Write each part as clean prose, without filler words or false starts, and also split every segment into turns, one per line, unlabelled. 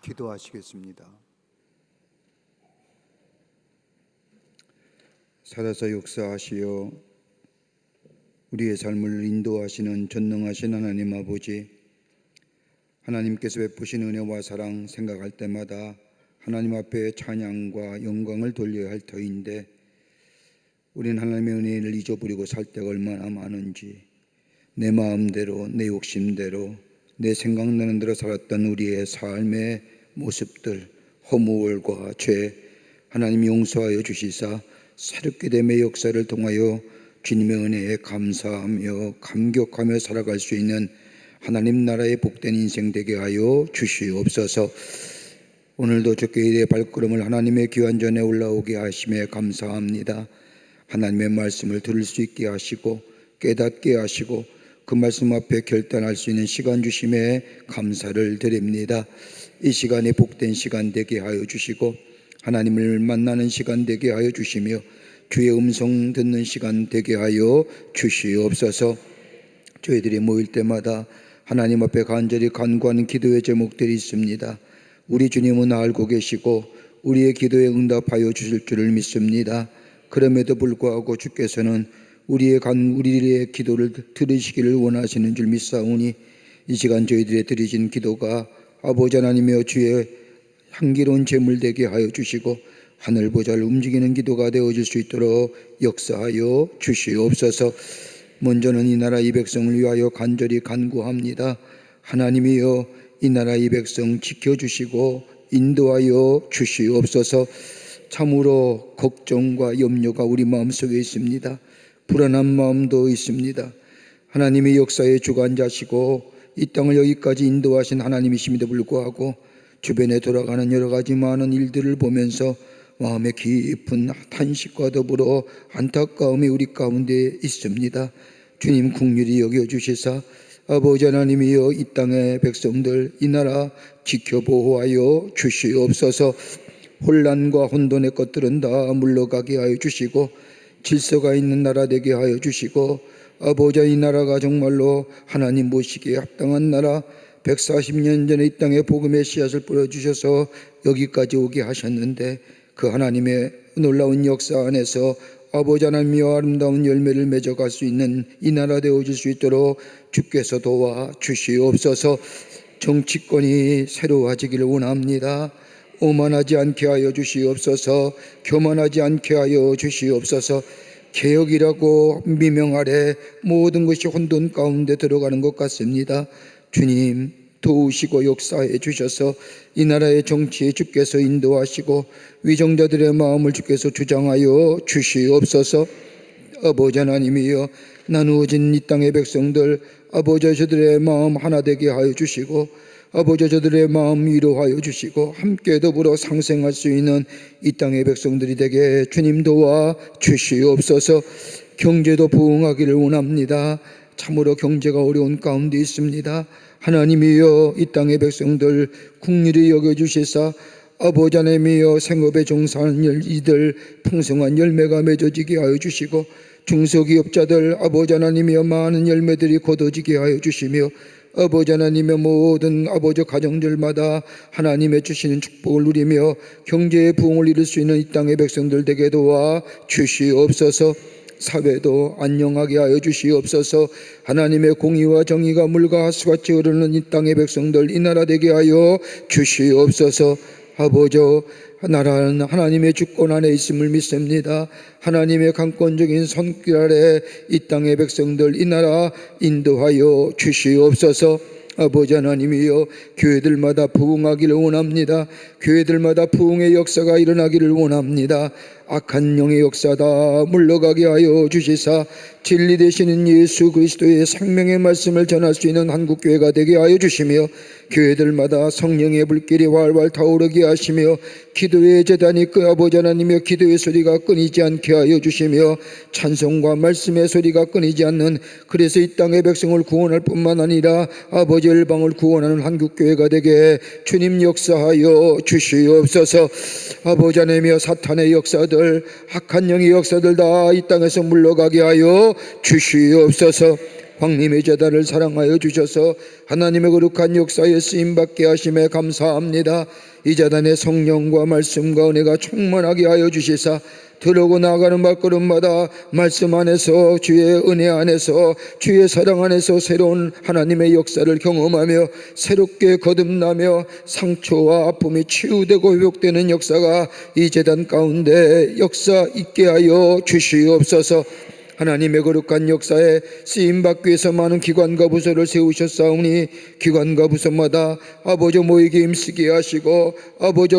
기도하시겠습니다.
살아서 역사하시어 우리의 삶을 인도하시는 전능하신 하나님 아버지, 하나님께서 베푸신 은혜와 사랑 생각할 때마다 하나님 앞에 찬양과 영광을 돌려야 할 터인데, 우린 하나님의 은혜를 잊어버리고 살 때가 얼마나 많은지, 내 마음대로, 내 욕심대로, 내 생각나는 대로 살았던 우리의 삶의 모습들, 허무월과 죄, 하나님 용서하여 주시사 새롭게 됨의 역사를 통하여 주님의 은혜에 감사하며 감격하며 살아갈 수 있는 하나님 나라의 복된 인생 되게 하여 주시옵소서. 오늘도 주께 이의 발걸음을 하나님의 귀한 전에 올라오게 하심에 감사합니다. 하나님의 말씀을 들을 수 있게 하시고 깨닫게 하시고 그 말씀 앞에 결단할 수 있는 시간 주심에 감사를 드립니다. 이 시간이 복된 시간 되게 하여 주시고 하나님을 만나는 시간 되게 하여 주시며 주의 음성 듣는 시간 되게 하여 주시옵소서. 저희들이 모일 때마다 하나님 앞에 간절히 간구하는 기도의 제목들이 있습니다. 우리 주님은 알고 계시고 우리의 기도에 응답하여 주실 줄을 믿습니다. 그럼에도 불구하고 주께서는 우리의 기도를 들으시기를 원하시는 줄 믿사오니, 이 시간 저희들의 드리진 기도가 아버지 하나님이여 주의 향기로운 제물 되게 하여 주시고 하늘 보좌를 움직이는 기도가 되어질 수 있도록 역사하여 주시옵소서. 먼저는 이 나라 이 백성을 위하여 간절히 간구합니다. 하나님이여 이 나라 이 백성 지켜주시고 인도하여 주시옵소서. 참으로 걱정과 염려가 우리 마음속에 있습니다. 불안한 마음도 있습니다. 하나님이 역사의 주관자시고 이 땅을 여기까지 인도하신 하나님이심에도 불구하고 주변에 돌아가는 여러 가지 많은 일들을 보면서 마음의 깊은 탄식과 더불어 안타까움이 우리 가운데 있습니다. 주님 긍휼히 여겨주시사 아버지 하나님이여 이 땅의 백성들 이 나라 지켜보호하여 주시옵소서. 혼란과 혼돈의 것들은 다 물러가게 하여 주시고 질서가 있는 나라 되게 하여 주시고, 아버지 이 나라가 정말로 하나님 모시기에 합당한 나라, 140년 전에 이 땅에 복음의 씨앗을 뿌려주셔서 여기까지 오게 하셨는데 그 하나님의 놀라운 역사 안에서 아버지 하나님이여 아름다운 열매를 맺어갈 수 있는 이 나라 되어질 수 있도록 주께서 도와 주시옵소서. 정치권이 새로워지기를 원합니다. 오만하지 않게 하여 주시옵소서. 교만하지 않게 하여 주시옵소서. 개혁이라고 미명 아래 모든 것이 혼돈 가운데 들어가는 것 같습니다. 주님 도우시고 역사해 주셔서 이 나라의 정치에 주께서 인도하시고 위정자들의 마음을 주께서 주장하여 주시옵소서. 아버지 하나님이여 나누어진 이 땅의 백성들 아버지 저들의 마음 하나 되게 하여 주시고 아버지 저들의 마음 위로하여 주시고 함께 더불어 상생할 수 있는 이 땅의 백성들이 되게 주님 도와 주시옵소서. 경제도 부흥하기를 원합니다. 참으로 경제가 어려운 가운데 있습니다. 하나님이여 이 땅의 백성들 긍휼히 여겨주시사 아버지 하나님이여 생업에 종사하는 이들 풍성한 열매가 맺어지게 하여 주시고 중소기업자들 아버지 하나님이여 많은 열매들이 거둬지게 하여 주시며 아버지 하나님의 모든 아버지 가정들마다 하나님의 주시는 축복을 누리며 경제의 부흥을 이룰 수 있는 이 땅의 백성들 되게 도와 주시옵소서. 사회도 안녕하게 하여 주시옵소서. 하나님의 공의와 정의가 물과 하수같이 흐르는 이 땅의 백성들 이 나라 되게 하여 주시옵소서. 아버지 나라는 하나님의 주권 안에 있음을 믿습니다. 하나님의 강권적인 손길 아래 이 땅의 백성들 이 나라 인도하여 주시옵소서. 아버지 하나님이여 교회들마다 부흥하기를 원합니다. 교회들마다 부흥의 역사가 일어나기를 원합니다. 악한 영의 역사 다 물러가게 하여 주시사 진리 되시는 예수 그리스도의 생명의 말씀을 전할 수 있는 한국교회가 되게 하여 주시며 교회들마다 성령의 불길이 활활 타오르게 하시며 기도의 제단이 아버지 하나님의 기도의 소리가 끊이지 않게 하여 주시며 찬송과 말씀의 소리가 끊이지 않는, 그래서 이 땅의 백성을 구원할 뿐만 아니라 아버지 열방을 구원하는 한국교회가 되게 주님 역사하여 주시옵소서. 아버지 하나님이여 사탄의 역사들 악한 영의 역사들 다 이 땅에서 물러가게 하여 주시옵소서. 광림의 제단을 사랑하여 주셔서 하나님의 거룩한 역사에 쓰임받게 하심에 감사합니다. 이 제단의 성령과 말씀과 은혜가 충만하게 하여 주시사 들어오고 나가는 발걸음마다 말씀 안에서, 주의 은혜 안에서, 주의 사랑 안에서 새로운 하나님의 역사를 경험하며 새롭게 거듭나며 상처와 아픔이 치유되고 회복되는 역사가 이 제단 가운데 역사 있게 하여 주시옵소서. 하나님의 거룩한 역사에 쓰임받기 위해서 많은 기관과 부서를 세우셨사오니 기관과 부서마다 아버지 모이게 힘쓰게 하시고 아버지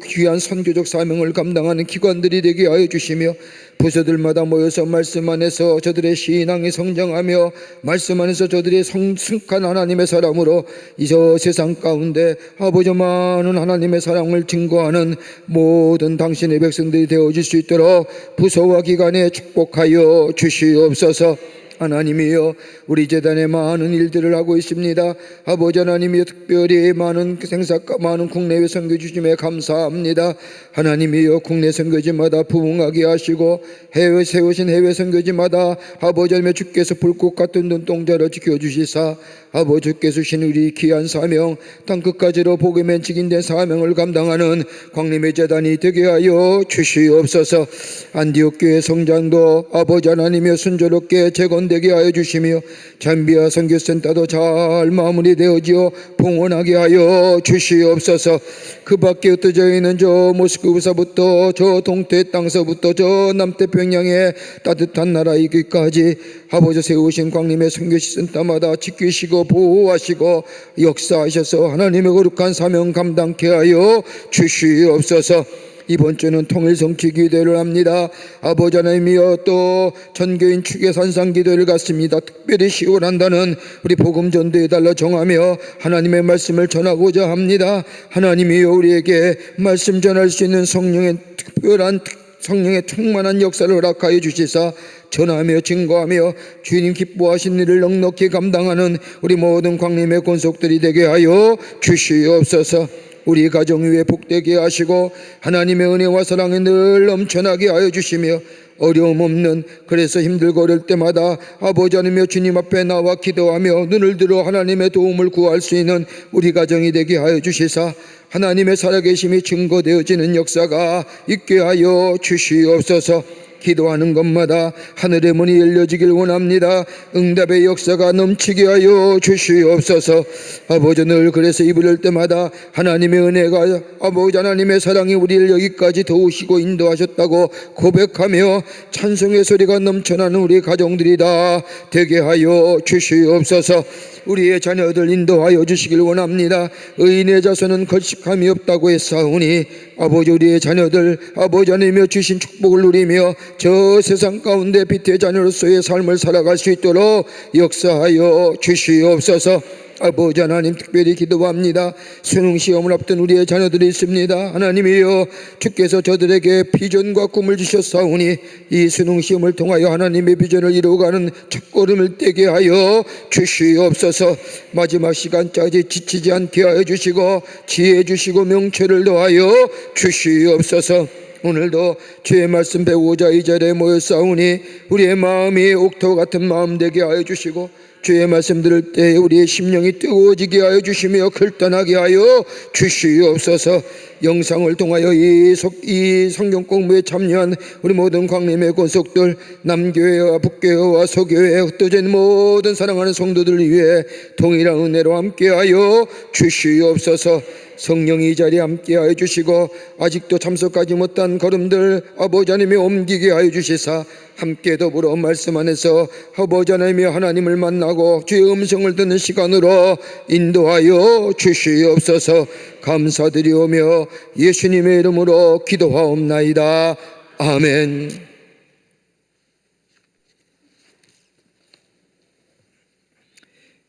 귀한 선교적 사명을 감당하는 기관들이 되게 하여 주시며 부서들마다 모여서 말씀 안에서 저들의 신앙이 성장하며 말씀 안에서 저들의 성숙한 하나님의 사람으로 이 세상 가운데 아버지 많은 하나님의 사랑을 증거하는 모든 당신의 백성들이 되어질 수 있도록 부서와 기관에 축복하여 주시옵소서. 하나님이여, 우리 제단에 많은 일들을 하고 있습니다. 아버지 하나님이여, 특별히 많은 생사과 많은 국내외 선교 주심에 감사합니다. 하나님이여, 국내 선교지마다 부흥하게 하시고 해외 세우신 해외 선교지마다 아버지 하나님의 주께서 불꽃 같은 눈동자로 지켜주시사 아버지 주께서 주신 우리 귀한 사명, 땅 끝까지로 복음에 직인된 사명을 감당하는 광림의 제단이 되게 하여 주시옵소서. 안디옥 교회 성장도 아버지 하나님이여 순조롭게 재건되게 하여 주시며 잠비아 선교센터도 잘 마무리되어지어 봉헌하게 하여 주시옵소서. 그 밖에 흩어져 있는 저 모스크부서부터 저 동태 땅서부터 저 남태평양의 따뜻한 나라 이기까지 아버지 세우신 광림의 선교시센터마다 지키시고 보호하시고 역사하셔서 하나님의 거룩한 사명 감당케 하여 주시옵소서. 이번 주는 통일성취 기도를 합니다. 아버지 하나님이여, 또 전교인 축의 산상 기도를 갖습니다. 특별히 10월 한다는 우리 복음 전도에 달라 정하며 하나님의 말씀을 전하고자 합니다. 하나님이여, 우리에게 말씀 전할 수 있는 성령의 특별한 성령의 충만한 역사를 허락하여 주시사 전하며 증거하며 주님 기뻐하신 일을 넉넉히 감당하는 우리 모든 광림의 권속들이 되게 하여 주시옵소서. 우리 가정 위에 복되게 하시고 하나님의 은혜와 사랑이 늘 넘쳐나게 하여 주시며 어려움 없는, 그래서 힘들고 어려울 때마다 아버지 하나님여 주님 앞에 나와 기도하며 눈을 들어 하나님의 도움을 구할 수 있는 우리 가정이 되게 하여 주시사 하나님의 살아계심이 증거되어지는 역사가 있게 하여 주시옵소서. 기도하는 것마다 하늘의 문이 열려지길 원합니다. 응답의 역사가 넘치게 하여 주시옵소서. 아버지, 늘 그래서 입을 열 때마다 하나님의 은혜가, 아버지 하나님의 사랑이 우리를 여기까지 도우시고 인도하셨다고 고백하며 찬송의 소리가 넘쳐나는 우리 가정들이 다 되게 하여 주시옵소서. 우리의 자녀들 인도하여 주시길 원합니다. 의인의 자손은 걸식함이 없다고 했사오니 아버지, 우리의 자녀들 아버지 하나님여 주신 축복을 누리며 저 세상 가운데 빛의 자녀로서의 삶을 살아갈 수 있도록 역사하여 주시옵소서. 아버지 하나님, 특별히 기도합니다. 수능시험을 앞둔 우리의 자녀들이 있습니다. 하나님이여, 주께서 저들에게 비전과 꿈을 주셨사오니 이 수능시험을 통하여 하나님의 비전을 이루어가는 첫걸음을 떼게 하여 주시옵소서. 마지막 시간까지 지치지 않게 하여 주시고 지혜 주시고 명철을 더하여 주시옵소서. 오늘도 주의 말씀 배우고자 이 자리에 모였사오니 우리의 마음이 옥토 같은 마음 되게 하여 주시고 주의 말씀 들을 때 우리의 심령이 뜨거워지게 하여 주시며 결단하게 하여 주시옵소서. 영상을 통하여 이 성경 공부에 참여한 우리 모든 광림의 권속들, 남교회와 북교회와 서교회에 흩어진 모든 사랑하는 성도들을 위해 동일한 은혜로 함께하여 주시옵소서. 성령이 이 자리에 함께하여 주시고 아직도 참석하지 못한 걸음들 아버지 하나님이 옮기게 하여 주시사 함께 더불어 말씀 안에서 아버지 하나님이 하나님을 만나고 주의 음성을 듣는 시간으로 인도하여 주시옵소서. 감사드리오며 예수님의 이름으로 기도하옵나이다. 아멘.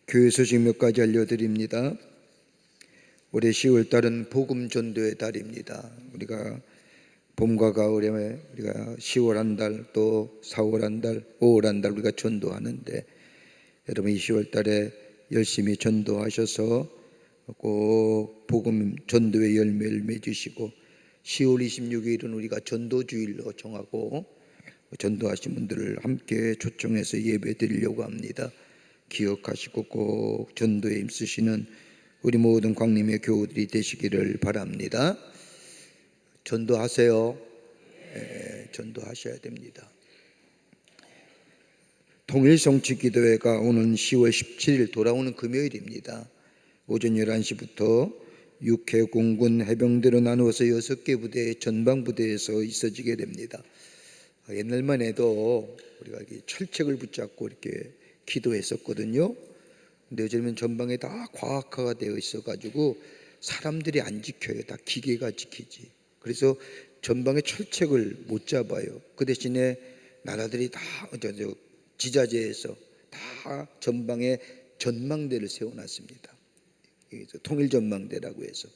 교회 소식 몇 가지 알려드립니다. 올해 10월 달은 복음 전도의 달입니다. 우리가 봄과 가을에 우리가 10월 한 달, 또 4월 한 달, 5월 한 달 우리가 전도하는데, 여러분 이 10월 달에 열심히 전도하셔서 꼭 복음 전도의 열매를 맺으시고 10월 26일은 우리가 전도주일로 정하고 전도하신 분들을 함께 초청해서 예배 드리려고 합니다. 기억하시고 꼭 전도에 힘쓰시는 우리 모든 광림의 교우들이 되시기를 바랍니다. 전도하세요. 전도하셔야 됩니다. 통일성취기도회가 오는 10월 17일 돌아오는 금요일입니다. 오전 11시부터 육해공군 해병대로 나누어서 6개 부대 전방부대에서 있어지게 됩니다. 옛날만 해도 우리가 철책을 붙잡고 이렇게 기도했었거든요. 근데 요즘은 전방에 다 과학화가 되어 있어가지고 사람들이 안 지켜요. 다 기계가 지키지. 그래서 전방에 철책을 못 잡아요. 그 대신에 나라들이 다 지자체에서 다 전방에 전망대를 세워놨습니다. 통일전망대라고 해서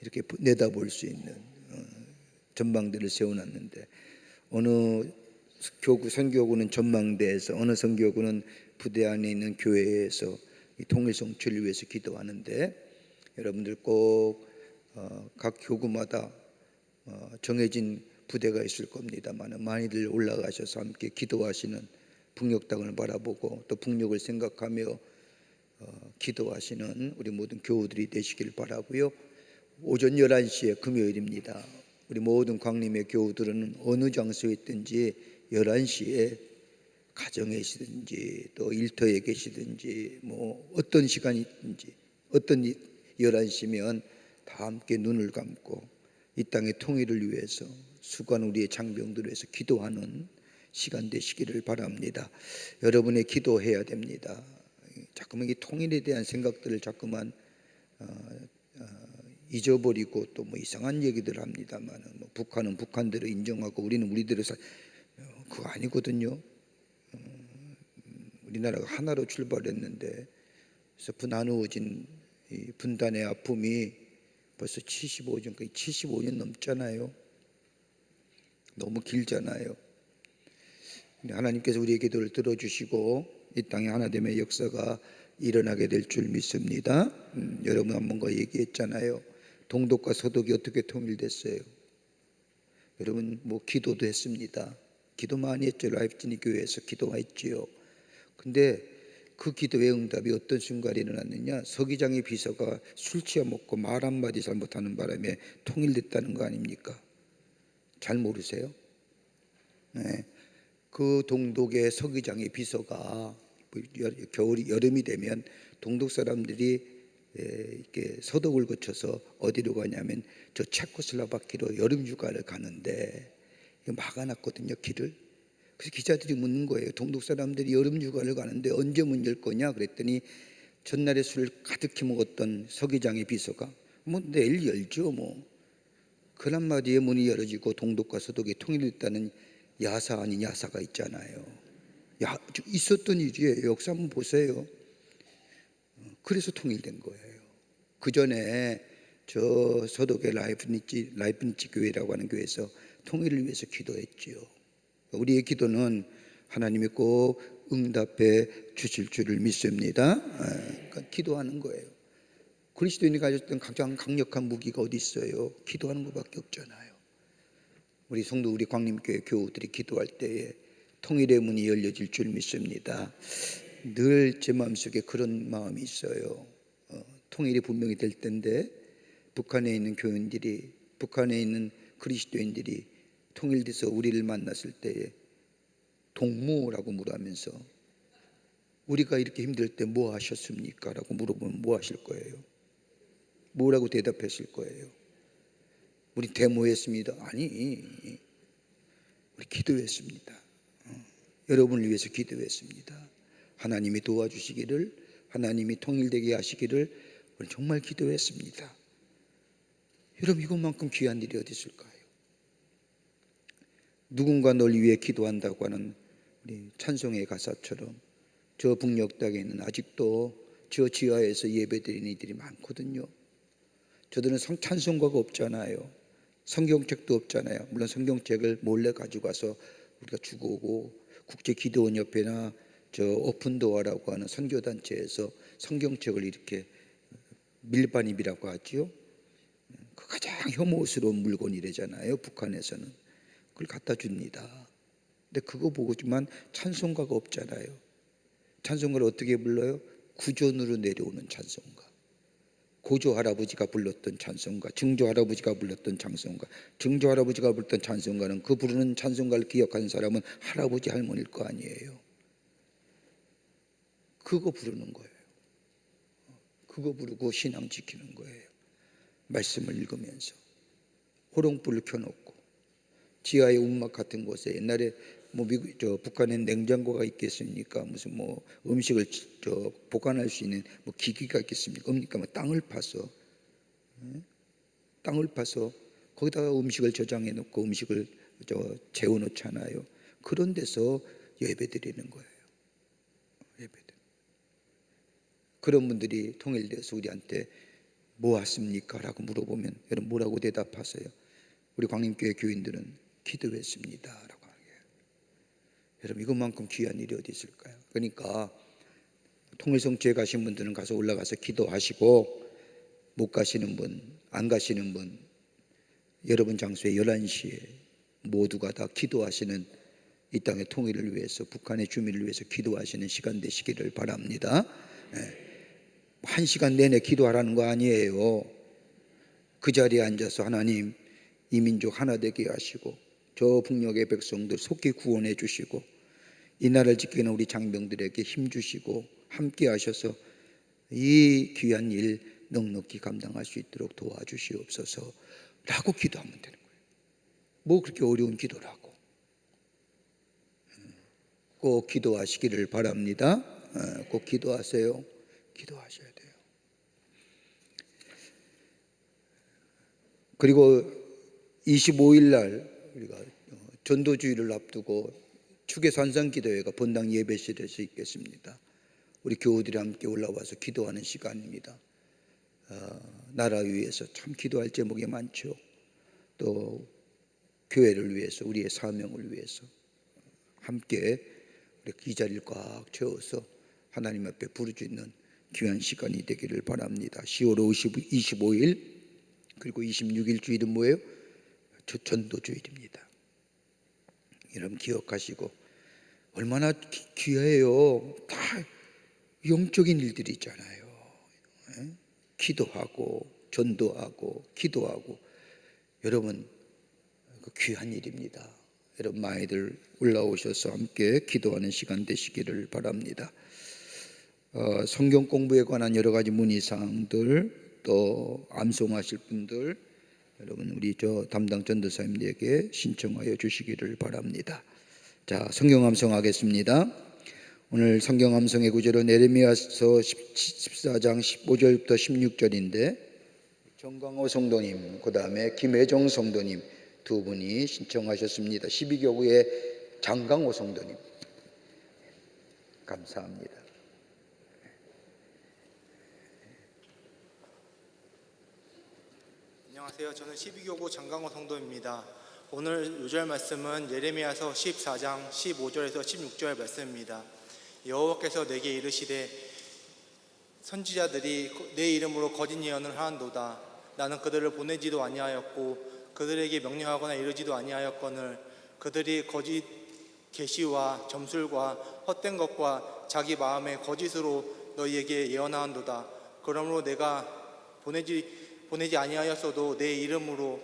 이렇게 내다볼 수 있는 전망대를 세워놨는데, 어느 선교구는 전망대에서, 어느 선교구는 부대 안에 있는 교회에서 이 통일성취를 위해서 기도하는데, 여러분들 꼭 각 교구마다 정해진 부대가 있을 겁니다만 많이들 올라가셔서 함께 기도하시는, 북녘 땅을 바라보고 또 북녘을 생각하며 기도하시는 우리 모든 교우들이 되시길 바라고요. 오전 11시에 금요일입니다. 우리 모든 광림의 교우들은 어느 장소에 있든지 11시에 가정에 계시든지 또 일터에 계시든지 뭐 어떤 시간이 있든지, 어떤 11시면 다 함께 눈을 감고 이 땅의 통일을 위해서, 수고한 우리의 장병들을 위해서 기도하는 시간 되시기를 바랍니다. 여러분의 기도해야 됩니다. 자꾸만 이 통일에 대한 생각들을 자꾸만 잊어버리고 또 뭐 이상한 얘기들을 합니다만, 뭐 북한은 북한대로 인정하고 우리는 우리대로 그거 아니거든요. 우리나라가 하나로 출발했는데, 그래서 나누어진 이 분단의 아픔이 벌써 75년 넘잖아요. 너무 길잖아요. 하나님께서 우리의 기도를 들어주시고 이 땅에 하나됨의 역사가 일어나게 될 줄 믿습니다. 여러분 한번가 얘기했잖아요. 동독과 서독이 어떻게 통일됐어요? 여러분 뭐 기도도 했습니다. 기도 많이 했죠. 라이프진이 교회에서 기도했지요. 근데 그 기도의 응답이 어떤 순간에 일어났느냐? 서기장의 비서가 술 취해 먹고 말 한마디 잘못하는 바람에 통일됐다는 거 아닙니까? 잘 모르세요? 네. 그 동독의 서기장의 비서가 여름이 되면 동독 사람들이 이렇게 서독을 거쳐서 어디로 가냐면 저 체코슬로바키아로 여름 휴가를 가는데 막아놨거든요, 길을. 그래서 기자들이 묻는 거예요. 동독 사람들이 여름 휴가를 가는데 언제 문 열 거냐 그랬더니, 전날에 술을 가득히 먹었던 서기장의 비서가 뭐 내일 열죠 뭐. 그 한마디에 문이 열어지고 동독과 서독이 통일됐다는 야사 아닌 야사가 있잖아요. 있었던 일이에요. 역사 한번 보세요. 그래서 통일된 거예요. 그 전에 저 서독의 라이프니치 교회라고 하는 교회에서 통일을 위해서 기도했지요. 우리의 기도는 하나님이 꼭 응답해 주실 줄을 믿습니다. 그러니까 기도하는 거예요. 그리스도인이 가졌던 가장 강력한 무기가 어디 있어요? 기도하는 것밖에 없잖아요. 우리 성도, 우리 광림교회 교우들이 기도할 때에 통일의 문이 열려질 줄 믿습니다. 늘 제 마음속에 그런 마음이 있어요. 통일이 분명히 될 텐데, 북한에 있는 교인들이, 북한에 있는 그리스도인들이 통일돼서 우리를 만났을 때에 동무라고 물으면서 우리가 이렇게 힘들 때 뭐 하셨습니까? 라고 물어보면 뭐 하실 거예요? 뭐라고 대답했을 거예요? 우리 데모했습니다. 아니, 우리 기도했습니다. 여러분을 위해서 기도했습니다. 하나님이 도와주시기를, 하나님이 통일되게 하시기를 우리 정말 기도했습니다. 여러분, 이것만큼 귀한 일이 어디 있을까요? 누군가 널 위해 기도한다고 하는 우리 찬송의 가사처럼 저 북녘 땅에는 아직도 저 지하에서 예배드리는 이들이 많거든요. 저들은 찬송가가 없잖아요. 성경책도 없잖아요. 물론 성경책을 몰래 가지고 가서 우리가 주고 오고, 국제기도원협회나 저 오픈도어라고 하는 선교단체에서 성경책을 이렇게 밀반입이라고 하지요. 그 가장 혐오스러운 물건이래잖아요. 북한에서는 그걸 갖다 줍니다. 근데 그거 보고지만 찬송가가 없잖아요. 찬송가를 어떻게 불러요? 구전으로 내려오는 찬송가. 고조 할아버지가 불렀던 찬송가, 증조 할아버지가 불렀던 찬송가, 증조 할아버지가 불렀던 찬송가는 그 부르는 찬송가를 기억하는 사람은 할아버지 할머니일 거 아니에요. 그거 부르는 거예요. 그거 부르고 신앙 지키는 거예요. 말씀을 읽으면서 호롱불을 켜놓고 지하의 움막 같은 곳에, 옛날에 뭐 북한에 냉장고가 있겠습니까? 무슨 뭐 음식을 보관할 수 있는 뭐 기기가 있겠습니까? 그러니까 뭐 땅을 파서 거기다가 음식을 저장해 놓고 음식을 재워 놓잖아요. 그런 데서 예배드리는 거예요. 그런 분들이 통일돼서 우리한테 뭐 왔습니까? 라고 물어보면 여러분 뭐라고 대답하세요? 우리 광림교회 교인들은 기도했습니다 라고 하게요. 여러분 이것만큼 귀한 일이 어디 있을까요? 그러니까 통일성주에 가신 분들은 가서 올라가서 기도하시고, 못 가시는 분, 안 가시는 분, 여러분 장소에 11시에 모두가 다 기도하시는, 이 땅의 통일을 위해서, 북한의 주민을 위해서 기도하시는 시간 되시기를 바랍니다. 1시간 내내 기도하라는 거 아니에요. 그 자리에 앉아서 하나님 이 민족 하나 되게 하시고 저 북녘의 백성들 속히 구원해 주시고 이 나라를 지키는 우리 장병들에게 힘 주시고 함께 하셔서 이 귀한 일 넉넉히 감당할 수 있도록 도와주시옵소서 라고 기도하면 되는 거예요. 뭐 그렇게 어려운 기도라고. 꼭 기도하시기를 바랍니다. 꼭 기도하세요. 기도하셔야 돼요. 그리고 25일 날 우리가 전도주의를 앞두고 추계산상기도회가 본당 예배실에서 있겠습니다. 우리 교우들이 함께 올라와서 기도하는 시간입니다. 나라 위해서 참 기도할 제목이 많죠. 또 교회를 위해서, 우리의 사명을 위해서 함께 이 자리를 꽉 채워서 하나님 앞에 부르짖는 귀한 시간이 되기를 바랍니다. 10월 25일 그리고 26일 주일은 뭐예요? 전도주일입니다. 여러분 기억하시고, 얼마나 귀해요. 다 영적인 일들이 있잖아요. 기도하고 전도하고 기도하고, 여러분 그 귀한 일입니다. 여러분 많이들 올라오셔서 함께 기도하는 시간 되시기를 바랍니다. 성경 공부에 관한 여러 가지 문의사항들, 또 암송하실 분들, 여러분 우리 담당 전도사님들에게 신청하여 주시기를 바랍니다. 자, 성경 암송하겠습니다. 오늘 성경 암송의 구절은 예레미야서 14장 15절부터 16절인데 정광호 성도님, 그 다음에 김혜정 성도님 두 분이 신청하셨습니다. 12교구의 장강호 성도님, 감사합니다.
안녕하세요. 저는 12교구 장강호 성도입니다. 오늘 요절 말씀은 예레미야서 14장 15절에서 16절 말씀입니다. 여호와께서 내게 이르시되 선지자들이 내 이름으로 거짓 예언을 하는도다. 나는 그들을 보내지도 아니하였고 그들에게 명령하거나 이르지도 아니하였거늘 그들이 거짓 계시와 점술과 헛된 것과 자기 마음의 거짓으로 너희에게 예언하는도다. 그러므로 내가 보내지 아니하였어도 내 이름으로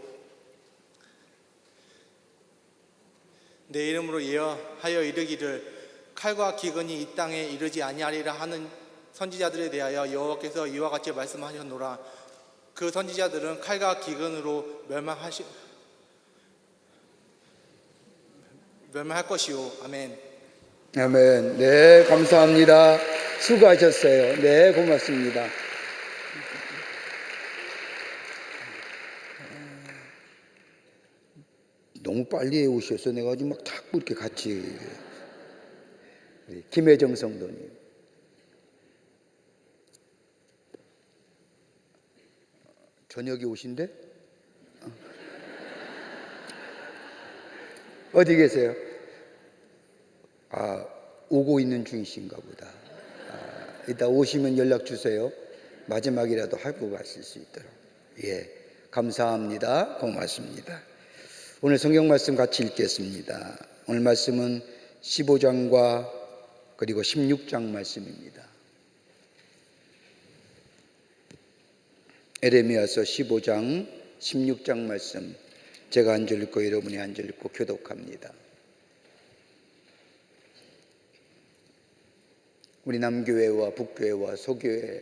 예언하여 이르기를 칼과 기근이 이 땅에 이르지 아니하리라 하는 선지자들에 대하여 여호와께서 이와 같이 말씀하셨노라. 그 선지자들은 칼과 기근으로 멸망할 것이요. 아멘.
아멘. 네, 감사합니다. 수고하셨어요. 네, 고맙습니다. 너무 빨리 오셔서 내가 지금 막 자꾸 이렇게 같이. 김혜정 성도님, 저녁에 오신대? 어디 계세요? 오고 있는 중이신가 보다. 이따 오시면 연락 주세요. 마지막이라도 하고 가실 수 있도록. 예, 감사합니다. 고맙습니다. 오늘 성경 말씀 같이 읽겠습니다. 오늘 말씀은 15장과 그리고 16장 말씀입니다. 에레미야서 15장 16장 말씀, 제가 한 절 읽고 여러분이 한 절 읽고 교독합니다. 우리 남교회와 북교회와 소교회,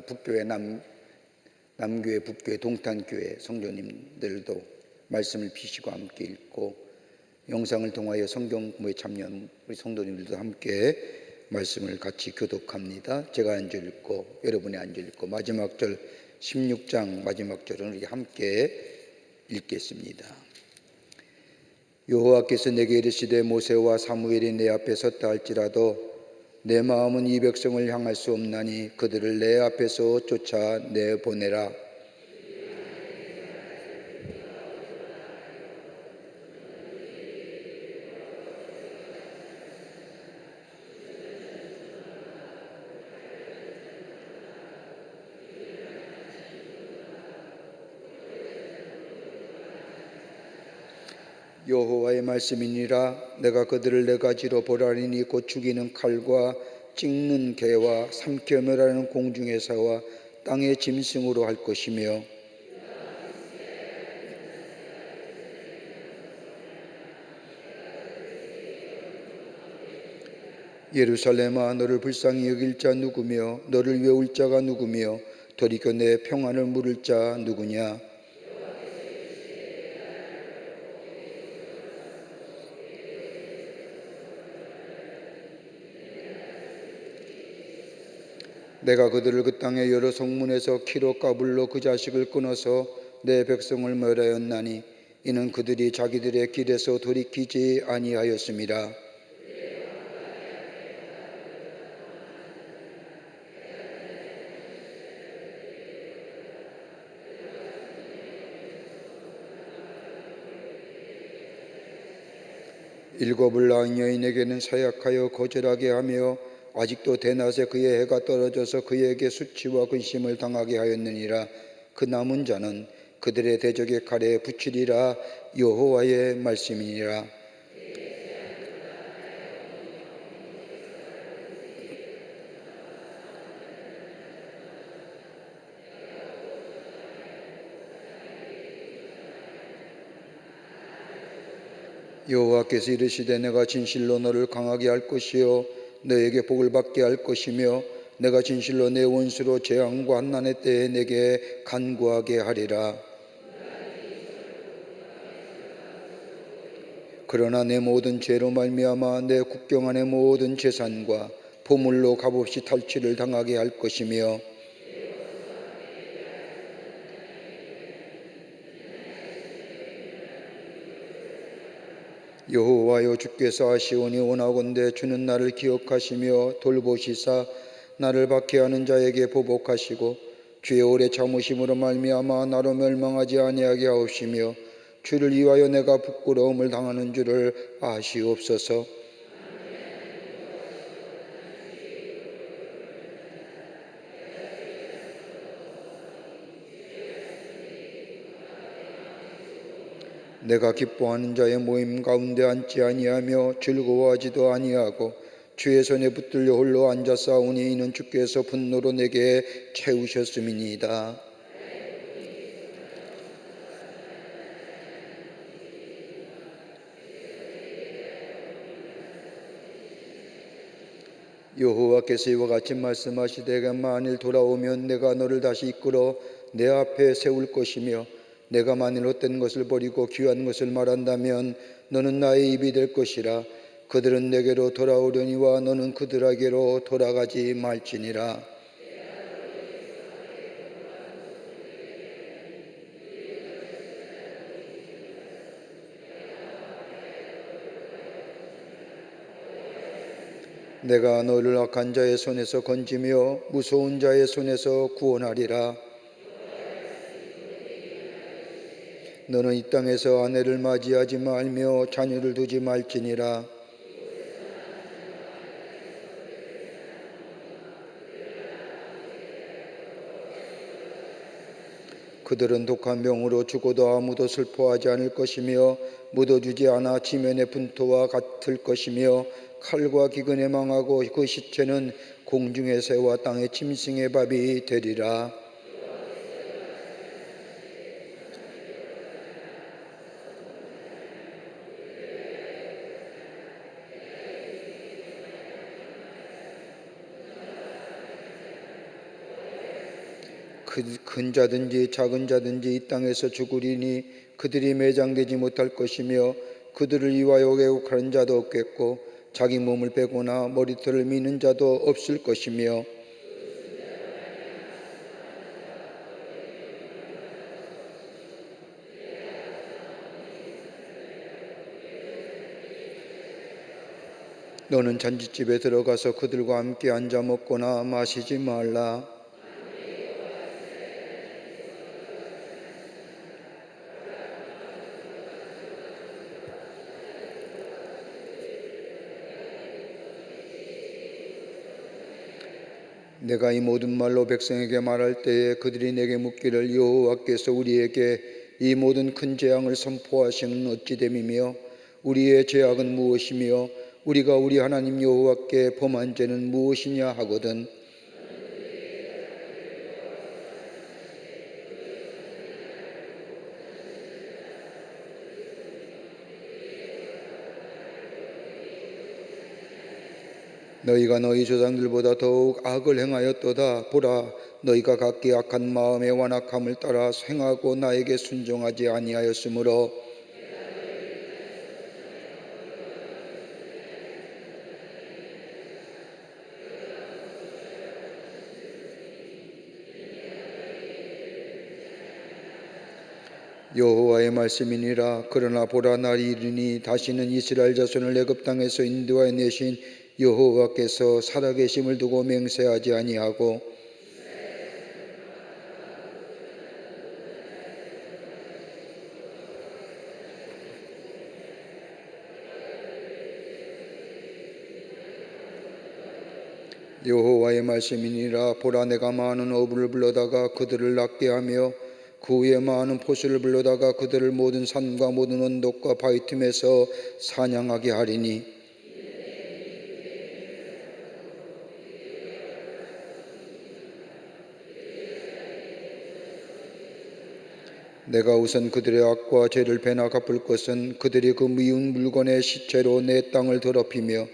북교회 남교회, 북교회, 동탄교회 성도님들도 말씀을 피시고 함께 읽고 영상을 통하여 성경 공부에 참여한 우리 성도님들도 함께 말씀을 같이 교독합니다. 제가 한 절 읽고 여러분이 한 절 읽고 마지막 절 16장 마지막 절은 우리 함께 읽겠습니다. 여호와께서 내게 이르시되 모세와 사무엘이 내 앞에 섰다 할지라도 내 마음은 이 백성을 향할 수 없나니 그들을 내 앞에서 쫓아내보내라. 여호와의 말씀이니라. 내가 그들을 네 가지로 벌하리니 곧 죽이는 칼과 찍는 개와 삼켜 멸하는 공중의 사와 땅의 짐승으로 할 것이며 예루살렘아 너를 불쌍히 여길 자 누구며 너를 외울 자가 누구며 돌이켜 내 평안을 물을 자 누구냐. 내가 그들을 그 땅의 여러 성문에서 키로 까불로 그 자식을 끊어서 내 백성을 멸하였나니 이는 그들이 자기들의 길에서 돌이키지 아니하였음이라. 일곱을 낳은 여인에게는 사약하여 거절하게 하며 아직도 대낮에 그의 해가 떨어져서 그에게 수치와 근심을 당하게 하였느니라. 그 남은 자는 그들의 대적의 칼에 붙이리라. 여호와의 말씀이니라. 여호와께서 이르시되 내가 진실로 너를 강하게 할 것이요 너에게 복을 받게 할 것이며 내가 진실로 내 원수로 재앙과 환난의 때에 내게 간구하게 하리라. 그러나 내 모든 죄로 말미암아 내 국경 안의 모든 재산과 보물로 값없이 탈취를 당하게 할 것이며 여호와여 주께서 하시오니 원하건대 주는 나를 기억하시며 돌보시사 나를 박해하는 자에게 보복하시고 주의 오래 참으심으로 말미암아 나로 멸망하지 아니하게 하옵시며 주를 위하여 내가 부끄러움을 당하는 줄을 아시옵소서. 내가 기뻐하는 자의 모임 가운데 앉지 아니하며 즐거워하지도 아니하고 주의 손에 붙들려 홀로 앉아 싸우니 이는 주께서 분노로 내게 채우셨음이니이다. 여호와께서 이와 같이 말씀하시되 만일 돌아오면 내가 너를 다시 이끌어 내 앞에 세울 것이며 내가 만일 헛된 것을 버리고 귀한 것을 말한다면 너는 나의 입이 될 것이라. 그들은 내게로 돌아오려니와 너는 그들에게로 돌아가지 말지니라. 내가 너를 악한 자의 손에서 건지며 무서운 자의 손에서 구원하리라. 너는 이 땅에서 아내를 맞이하지 말며 자녀를 두지 말지니라. 그들은 독한 병으로 죽어도 아무도 슬퍼하지 않을 것이며 묻어주지 않아 지면의 분토와 같을 것이며 칼과 기근에 망하고 그 시체는 공중의 새와 땅의 짐승의 밥이 되리라. 큰 자든지 작은 자든지 이 땅에서 죽으리니 그들이 매장되지 못할 것이며 그들을 위하여 왜곡하는 자도 없겠고 자기 몸을 빼거나 머리털을 미는 자도 없을 것이며 너는 잔치집에 들어가서 그들과 함께 앉아 먹거나 마시지 말라. 내가 이 모든 말로 백성에게 말할 때에 그들이 내게 묻기를 여호와께서 우리에게 이 모든 큰 재앙을 선포하시는 어찌 됨이며 우리의 죄악은 무엇이며 우리가 우리 하나님 여호와께 범한 죄는 무엇이냐 하거든. 너희가 너희 조상들보다 더욱 악을 행하였도다. 보라, 너희가 각기 악한 마음의 완악함을 따라 행하고 나에게 순종하지 아니하였으므로 여호와의 말씀이니라. 그러나 보라, 날이 이르니 다시는 이스라엘 자손을 애굽 땅에서 인도하여 내신 여호와께서 살아계심을 두고 맹세하지 아니하고 여호와의 말씀이니라. 보라, 내가 많은 어부를 불러다가 그들을 낫게 하며 그 후에 많은 포수를 불러다가 그들을 모든 산과 모든 언덕과 바위 틈에서 사냥하게 하리니 내가 우선 그들의 악과 죄를 배나 갚을 것은 그들이 그 미운 물건의 시체로 내 땅을 더럽히며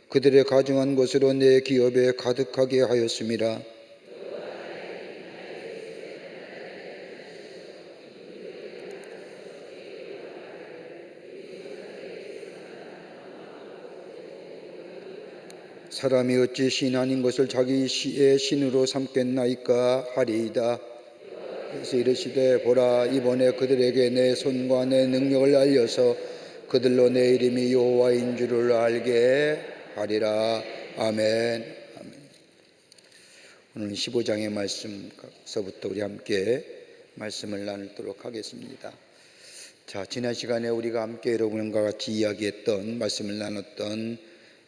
그들의 가증한 것으로 내 기업에 가득하게 하였음이라. 사람이 어찌 신 아닌 것을 자기 시의 신으로 삼겠나이까 하리이다. 그래서 이르시되 보라, 이번에 그들에게 내 손과 내 능력을 알려서 그들로 내 이름이 여호와인 줄을 알게 하리라. 아멘. 아멘. 오늘 15장의 말씀서부터 우리 함께 말씀을 나누도록 하겠습니다. 자, 지난 시간에 우리가 함께 여러분과 같이 이야기했던 말씀을 나눴던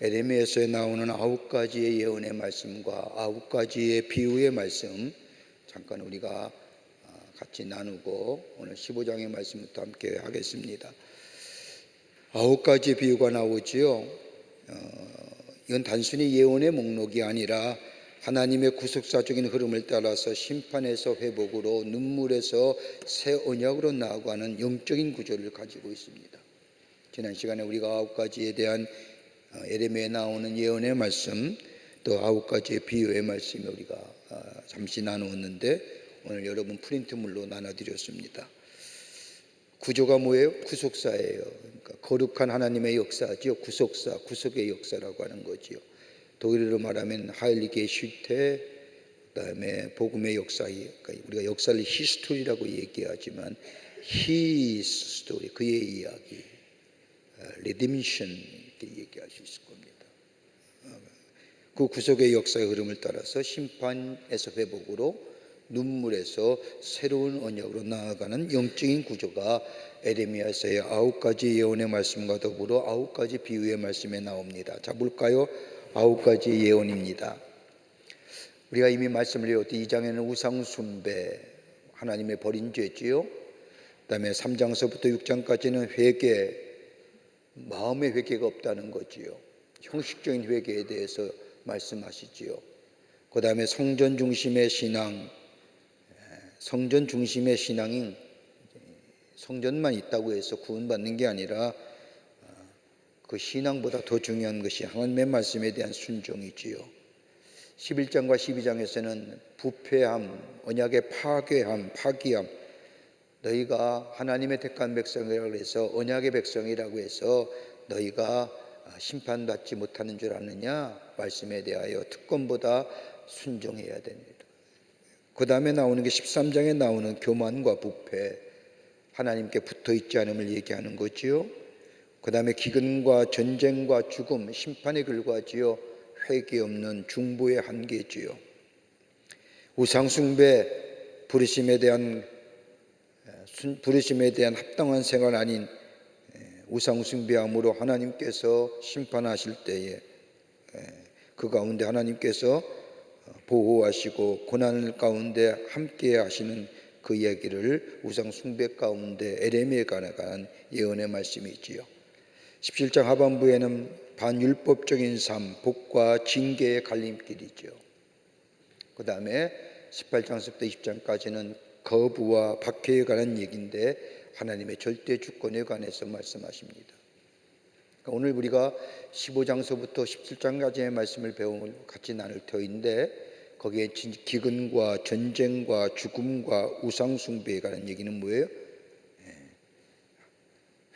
에레미야서에 나오는 9가지의 예언의 말씀과 9가지의 비유의 말씀 잠깐 우리가 같이 나누고 오늘 15장의 말씀부터 함께 하겠습니다. 9가지 비유가 나오지요. 이건 단순히 예언의 목록이 아니라 하나님의 구속사적인 흐름을 따라서 심판에서 회복으로 눈물에서 새 언약으로 나아가는 영적인 구조를 가지고 있습니다. 지난 시간에 우리가 9가지에 대한 에레미야에 나오는 예언의 말씀 또 9가지의 비유의 말씀을 우리가 잠시 나누었는데 오늘 여러분 프린트물로 나눠드렸습니다. 구조가 뭐예요? 구속사예요. 그러니까 거룩한 하나님의 역사지요. 구속사, 구속의 역사라고 하는 거지요. 독일어로 말하면 하일리게 슈테, 그다음에 복음의 역사. 그러니까 우리가 역사를 히스토리라고 얘기하지만 히스토리, 그의 이야기, 리뎀션 이렇게 얘기할 수 있을 겁니다. 그 구속의 역사의 흐름을 따라서 심판에서 회복으로 눈물에서 새로운 언약으로 나아가는 영적인 구조가 에레미야서의 9가지 예언의 말씀과 더불어 9가지 비유의 말씀에 나옵니다. 자, 볼까요? 9가지 예언입니다. 우리가 이미 말씀을 드렸듯이 2장에는 우상 숭배, 하나님의 버린 죄지요. 그다음에 3장서부터 6장까지는 회개, 마음의 회개가 없다는 거지요. 형식적인 회개에 대해서 말씀하시지요. 그다음에 성전 중심의 신앙, 성전 중심의 신앙이 성전만 있다고 해서 구원받는 게 아니라 그 신앙보다 더 중요한 것이 하나님의 말씀에 대한 순종이지요. 11장과 12장에서는 부패함, 언약의 파괴함, 파기함, 너희가 하나님의 택한 백성이라고 해서 언약의 백성이라고 해서 너희가 심판받지 못하는 줄 아느냐, 말씀에 대하여 특권보다 순종해야 됩니다. 그 다음에 나오는 게 13장에 나오는 교만과 부패, 하나님께 붙어있지 않음을 얘기하는 거지요. 그 다음에 기근과 전쟁과 죽음, 심판에 결과지요. 회개 없는 중보의 한계지요. 우상숭배, 부르심에 대한 합당한 생활 아닌 우상숭배함으로 하나님께서 심판하실 때에 그 가운데 하나님께서 보호하시고 고난 가운데 함께 하시는 그 이야기를 우상숭배 가운데 에레미야에 관한 예언의 말씀이지요. 17장 하반부에는 반율법적인 삶, 복과 징계의 갈림길이죠. 그 다음에 18장부터 20장까지는 거부와 박해에 관한 얘기인데 하나님의 절대 주권에 관해서 말씀하십니다. 그러니까 오늘 우리가 15장서부터 17장까지의 말씀을 배우고 같이 나눌 터인데 거기에 기근과 전쟁과 죽음과 우상숭배에 관한 얘기는 뭐예요?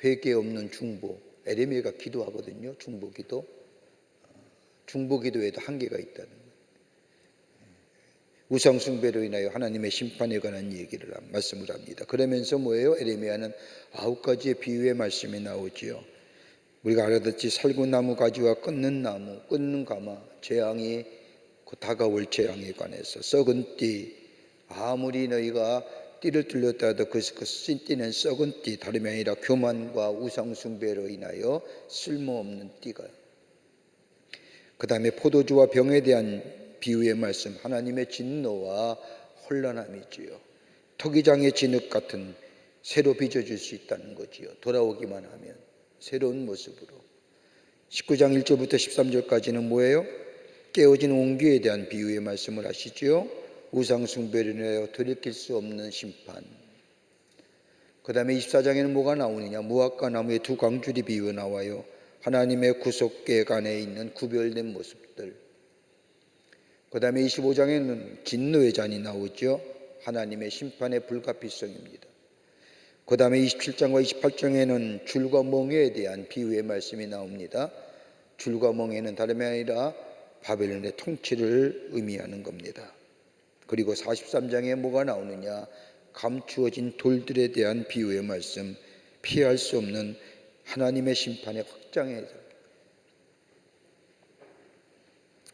회개 없는 중보. 에레미야가 기도하거든요. 중보기도. 중보기도에도 한계가 있다는 거예요. 우상숭배로 인하여 하나님의 심판에 관한 얘기를 말씀을 합니다. 그러면서 뭐예요? 에레미야는 9가지의 비유의 말씀이 나오지요. 우리가 알아듣지 살구나무 가지와 끊는 나무, 끊는 가마, 재앙이 그 다가올 재앙에 관해서 썩은 띠, 아무리 너희가 띠를 뚫렸다 해도 그 띠는 썩은 띠, 다름이 아니라 교만과 우상숭배로 인하여 쓸모없는 띠가. 그 다음에 포도주와 병에 대한 비유의 말씀, 하나님의 진노와 혼란함이지요. 토기장의 진흙 같은 새로 빚어질 수 있다는 거지요. 돌아오기만 하면 새로운 모습으로. 19장 1절부터 13절까지는 뭐예요? 깨어진 옹기에 대한 비유의 말씀을 하시지요. 우상숭배로 인하여 돌이킬 수 없는 심판. 그 다음에 24장에는 뭐가 나오느냐? 무화과 나무의 두 광줄이 비유가 나와요. 하나님의 구속계 간에 있는 구별된 모습들. 그 다음에 25장에는 진노의 잔이 나오죠. 하나님의 심판의 불가피성입니다. 그 다음에 27장과 28장에는 줄과 멍에에 대한 비유의 말씀이 나옵니다. 줄과 멍에는 다름이 아니라 바벨론의 통치를 의미하는 겁니다. 그리고 43장에 뭐가 나오느냐? 감추어진 돌들에 대한 비유의 말씀, 피할 수 없는 하나님의 심판의 확장에.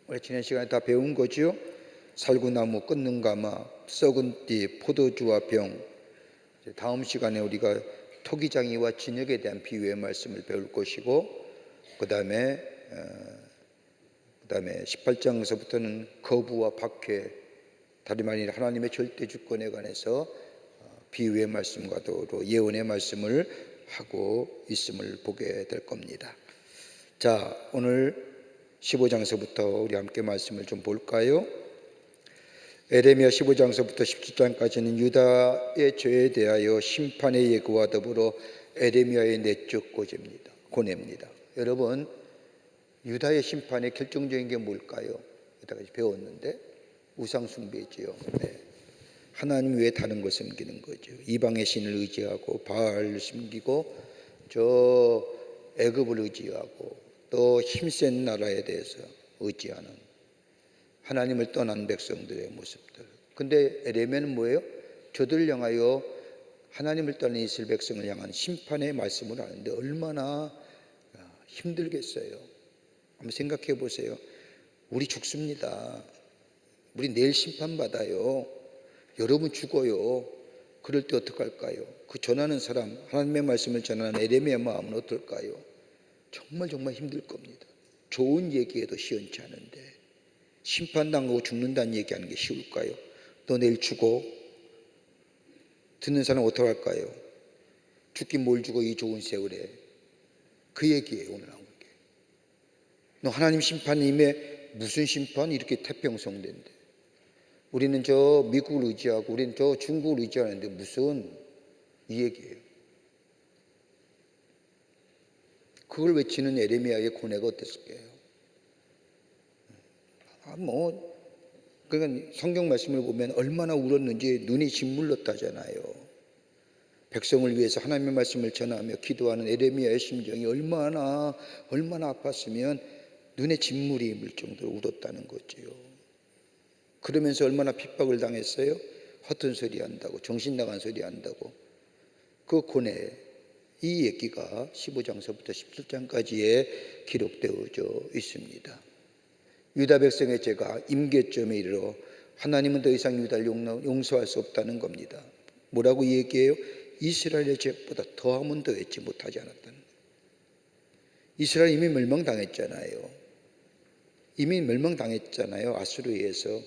우리 지난 시간에 다 배운 거죠. 살구나무, 끊는 가마, 썩은 띠, 포도주와 병. 다음 시간에 우리가 토기장이와 진흙에 대한 비유의 말씀을 배울 것이고, 그 다음에 18장에서부터는 거부와 박해, 다름 아니라 하나님의 절대 주권에 관해서 비유의 말씀과 더불어 예언의 말씀을 하고 있음을 보게 될 겁니다. 자, 오늘 15장서부터 우리 함께 말씀을 좀 볼까요? 에레미야 15장서부터 17장까지는 유다의 죄에 대하여 심판의 예고와 더불어 에레미야의 내적 고뇌입니다. 여러분, 유다의 심판의 결정적인 게 뭘까요? 여기까지 배웠는데 우상숭배지요. 네. 하나님 외에 다른 걸 섬기는 거죠. 이방의 신을 의지하고 바알을 섬기고 저 애굽을 의지하고 또 힘센 나라에 대해서 의지하는 하나님을 떠난 백성들의 모습들. 근데 에레미야는 뭐예요? 저들을 향하여 하나님을 떠난 이스라엘 백성을 향한 심판의 말씀을 하는데 얼마나 힘들겠어요. 한번 생각해 보세요. 우리 죽습니다. 우리 내일 심판받아요. 여러분 죽어요. 그럴 때 어떡할까요? 그 전하는 사람, 하나님의 말씀을 전하는 에레미야 마음은 어떨까요? 정말 힘들 겁니다. 좋은 얘기해도 시원치 않은데 심판당하고 죽는다는 얘기하는 게 쉬울까요? 너 내일 죽어. 듣는 사람 어떡할까요? 죽긴 뭘 죽어 이 좋은 세월에. 그 얘기예요 오늘 나온 게. 너 하나님 심판님의 무슨 심판? 이렇게 태평성대인데 우리는 저 미국을 의지하고 우리는 저 중국을 의지하는데 무슨 이 얘기예요. 그걸 외치는 에레미야의 고뇌가 어땠을까요? 그러니까 성경 말씀을 보면 얼마나 울었는지 눈이 짓물렀다잖아요. 백성을 위해서 하나님의 말씀을 전하며 기도하는 에레미야의 심정이 얼마나 아팠으면 눈에 진물이 물 정도로 울었다는 거지요. 그러면서 얼마나 핍박을 당했어요? 허튼 소리 한다고, 정신 나간 소리 한다고. 그 고뇌, 이 얘기가 15장서부터 17장까지에 기록되어져 있습니다. 유다 백성의 죄가 임계점에 이르러 하나님은 더 이상 유다를 용서할 수 없다는 겁니다. 뭐라고 얘기해요? 이스라엘의 죄보다 더하면 더했지 못하지 않았다는 거예요. 이스라엘 이미 멸망당했잖아요. 아수르에 의해서.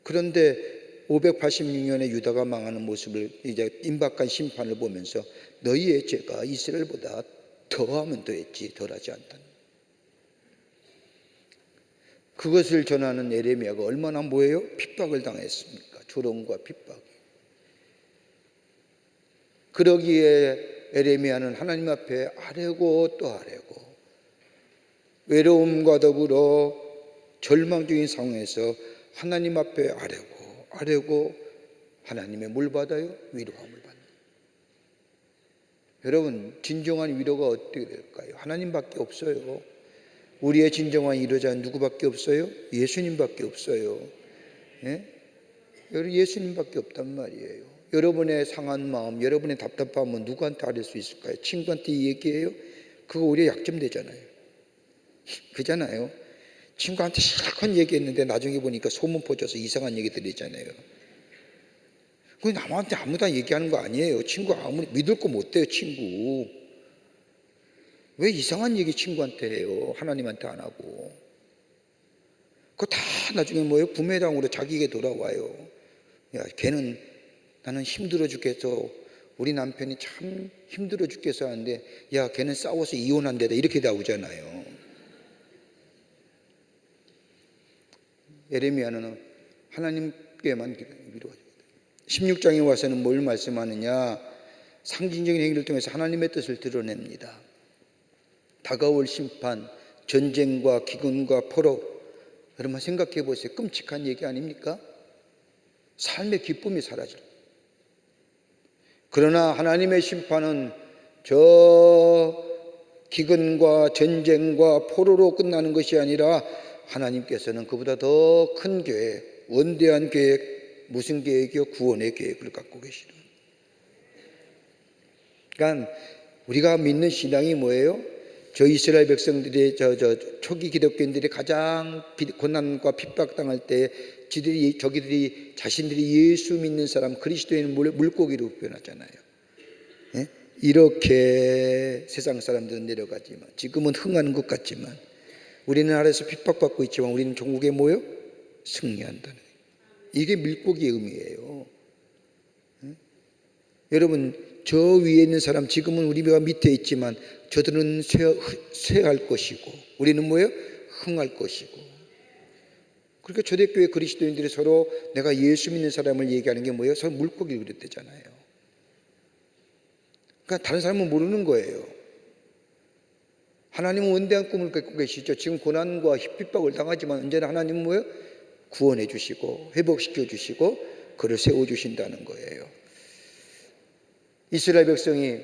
그런데 586년에 유다가 망하는 모습을 이제 임박한 심판을 보면서 너희의 죄가 이스라엘보다 더하면 더했지 덜하지 않다는 거예요. 그것을 전하는 에레미야가 얼마나 뭐예요? 핍박을 당했습니까? 조롱과 핍박. 그러기에 에레미야는 하나님 앞에 아뢰고 또 아뢰고 외로움과 더불어 절망적인 상황에서 하나님 앞에 아뢰고 하나님의 뭘 받아요? 위로함을 받는. 여러분 진정한 위로가 어떻게 될까요? 하나님밖에 없어요. 우리의 진정한 위로자는 누구밖에 없어요? 예수님밖에 없어요. 예? 예수님밖에 없단 말이에요. 여러분의 상한 마음, 여러분의 답답함은 누구한테 아뢰 수 있을까요? 친구한테 얘기해요? 그거 오히려 약점되잖아요. 그잖아요. 친구한테 실컷 얘기했는데 나중에 보니까 소문 퍼져서 이상한 얘기 들리잖아요. 그건 남한테 아무나 얘기하는 거 아니에요. 친구 아무리 믿을 거 못 돼요. 친구 왜 이상한 얘기 친구한테 해요? 하나님한테 안 하고. 그거 다 나중에 뭐예요? 부메랑으로 자기에게 돌아와요. 야, 걔는 나는 힘들어 죽겠어. 우리 남편이 참 힘들어 죽겠어 하는데 야, 걔는 싸워서 이혼한대다. 이렇게 나오잖아요. 에레미야는 하나님께만 위로하죠. 16장에 와서는 뭘 말씀하느냐? 상징적인 행위를 통해서 하나님의 뜻을 드러냅니다. 다가올 심판, 전쟁과 기근과 포로. 여러분 생각해 보세요. 끔찍한 얘기 아닙니까? 삶의 기쁨이 사라질. 그러나 하나님의 심판은 저 기근과 전쟁과 포로로 끝나는 것이 아니라 하나님께서는 그보다 더 큰 계획, 원대한 계획, 무슨 계획이요? 구원의 계획을 갖고 계시는. 그러니까 우리가 믿는 신앙이 뭐예요? 저 이스라엘 백성들이 초기 기독교인들이 가장 고난과 핍박당할 때 저기들이 자신들이 예수 믿는 사람 그리스도인을 물고기로 표현하잖아요. 예? 이렇게 세상 사람들은 내려가지만 지금은 흥하는 것 같지만 우리는 아래서 핍박받고 있지만 우리는 종국에 모여 승리한다는. 이게 물고기의 의미예요. 여러분 저 위에 있는 사람 지금은 우리가 밑에 있지만 저들은 쇠할 것이고 우리는 뭐예요? 흥할 것이고. 그러니까 초대교회 그리스도인들이 서로 내가 예수 믿는 사람을 얘기하는 게 뭐예요? 서로 물고기를 그랬대잖아요. 그러니까 다른 사람은 모르는 거예요. 하나님은 원대한 꿈을 갖고 계시죠. 지금 고난과 핍박을 당하지만 언제나 하나님은 뭐예요? 구원해 주시고 회복시켜 주시고 그를 세워 주신다는 거예요. 이스라엘 백성이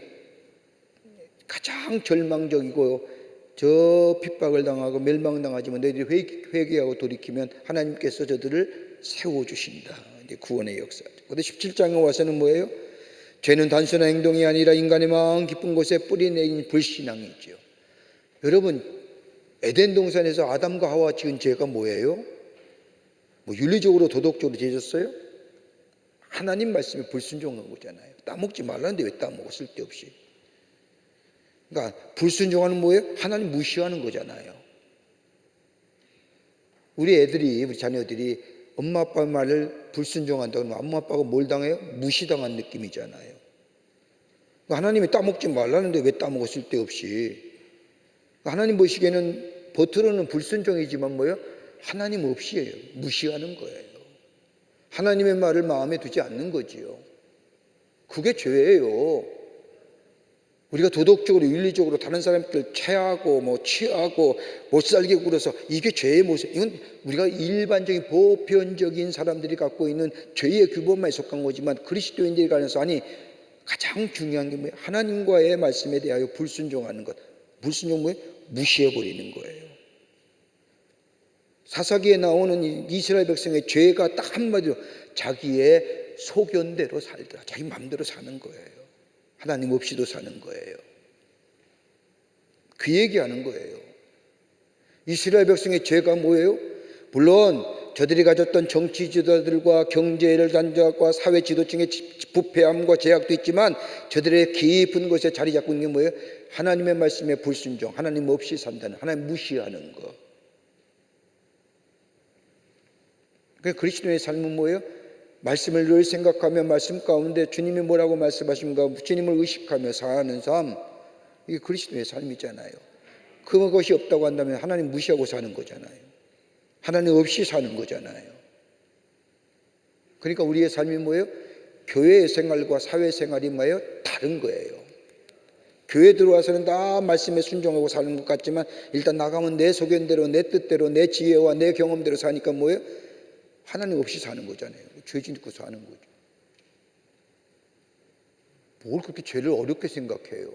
가장 절망적이고 저 핍박을 당하고 멸망당하지만 너희들이 회개하고 돌이키면 하나님께서 저들을 세워주신다. 이제 구원의 역사. 그런데 17장에 와서는 뭐예요? 죄는 단순한 행동이 아니라 인간의 마음 깊은 곳에 뿌리내린 불신앙이죠. 여러분 에덴 동산에서 아담과 하와 지은 죄가 뭐예요? 뭐 윤리적으로 도덕적으로 죄졌어요? 하나님 말씀에 불순종한 거잖아요. 따먹지 말라는데 왜 따먹어? 쓸데없이. 그러니까 불순종하는 뭐예요? 하나님 무시하는 거잖아요. 우리 자녀들이 엄마 아빠 말을 불순종한다고 하면 엄마 아빠가 뭘 당해요? 무시당한 느낌이잖아요. 하나님이 따먹지 말라는데 왜 따먹어 쓸데없이. 하나님 보시기에는 겉으로는 불순종이지만 뭐예요? 하나님 없이예요. 무시하는 거예요. 하나님의 말을 마음에 두지 않는 거지요. 그게 죄예요. 우리가 도덕적으로 윤리적으로 다른 사람들 체하고 취하고 못 살게 굴어서 이게 죄의 모습. 이건 우리가 일반적인 보편적인 사람들이 갖고 있는 죄의 규범에 속한 거지만 그리스도인들에 관해서 가장 중요한 게 뭐예요? 하나님과의 말씀에 대하여 불순종하는 것. 불순종 뭐예요? 무시해버리는 거예요. 사사기에 나오는 이스라엘 백성의 죄가 딱 한마디로 자기의 소견대로 살더라. 자기 마음대로 사는 거예요. 하나님 없이도 사는 거예요. 그 얘기하는 거예요. 이스라엘 백성의 죄가 뭐예요? 물론 저들이 가졌던 정치 지도자들과 경제를 단절과 사회 지도층의 부패함과 제약도 있지만 저들의 깊은 곳에 자리 잡고 있는 게 뭐예요? 하나님의 말씀에 불순종, 하나님 없이 산다는, 하나님 무시하는 거. 그러니까 그리스도의 삶은 뭐예요? 말씀을 늘 생각하며 말씀 가운데 주님이 뭐라고 말씀하신가 주님을 의식하며 사는 삶, 이게 그리스도의 삶이잖아요. 그것이 없다고 한다면 하나님 무시하고 사는 거잖아요. 하나님 없이 사는 거잖아요. 그러니까 우리의 삶이 뭐예요? 교회 생활과 사회 생활이 뭐예요? 다른 거예요. 교회 들어와서는 다 말씀에 순종하고 사는 것 같지만 일단 나가면 내 소견대로 내 뜻대로 내 지혜와 내 경험대로 사니까 뭐예요? 하나님 없이 사는 거잖아요. 죄 짓고 사는 거죠. 뭘 그렇게 죄를 어렵게 생각해요?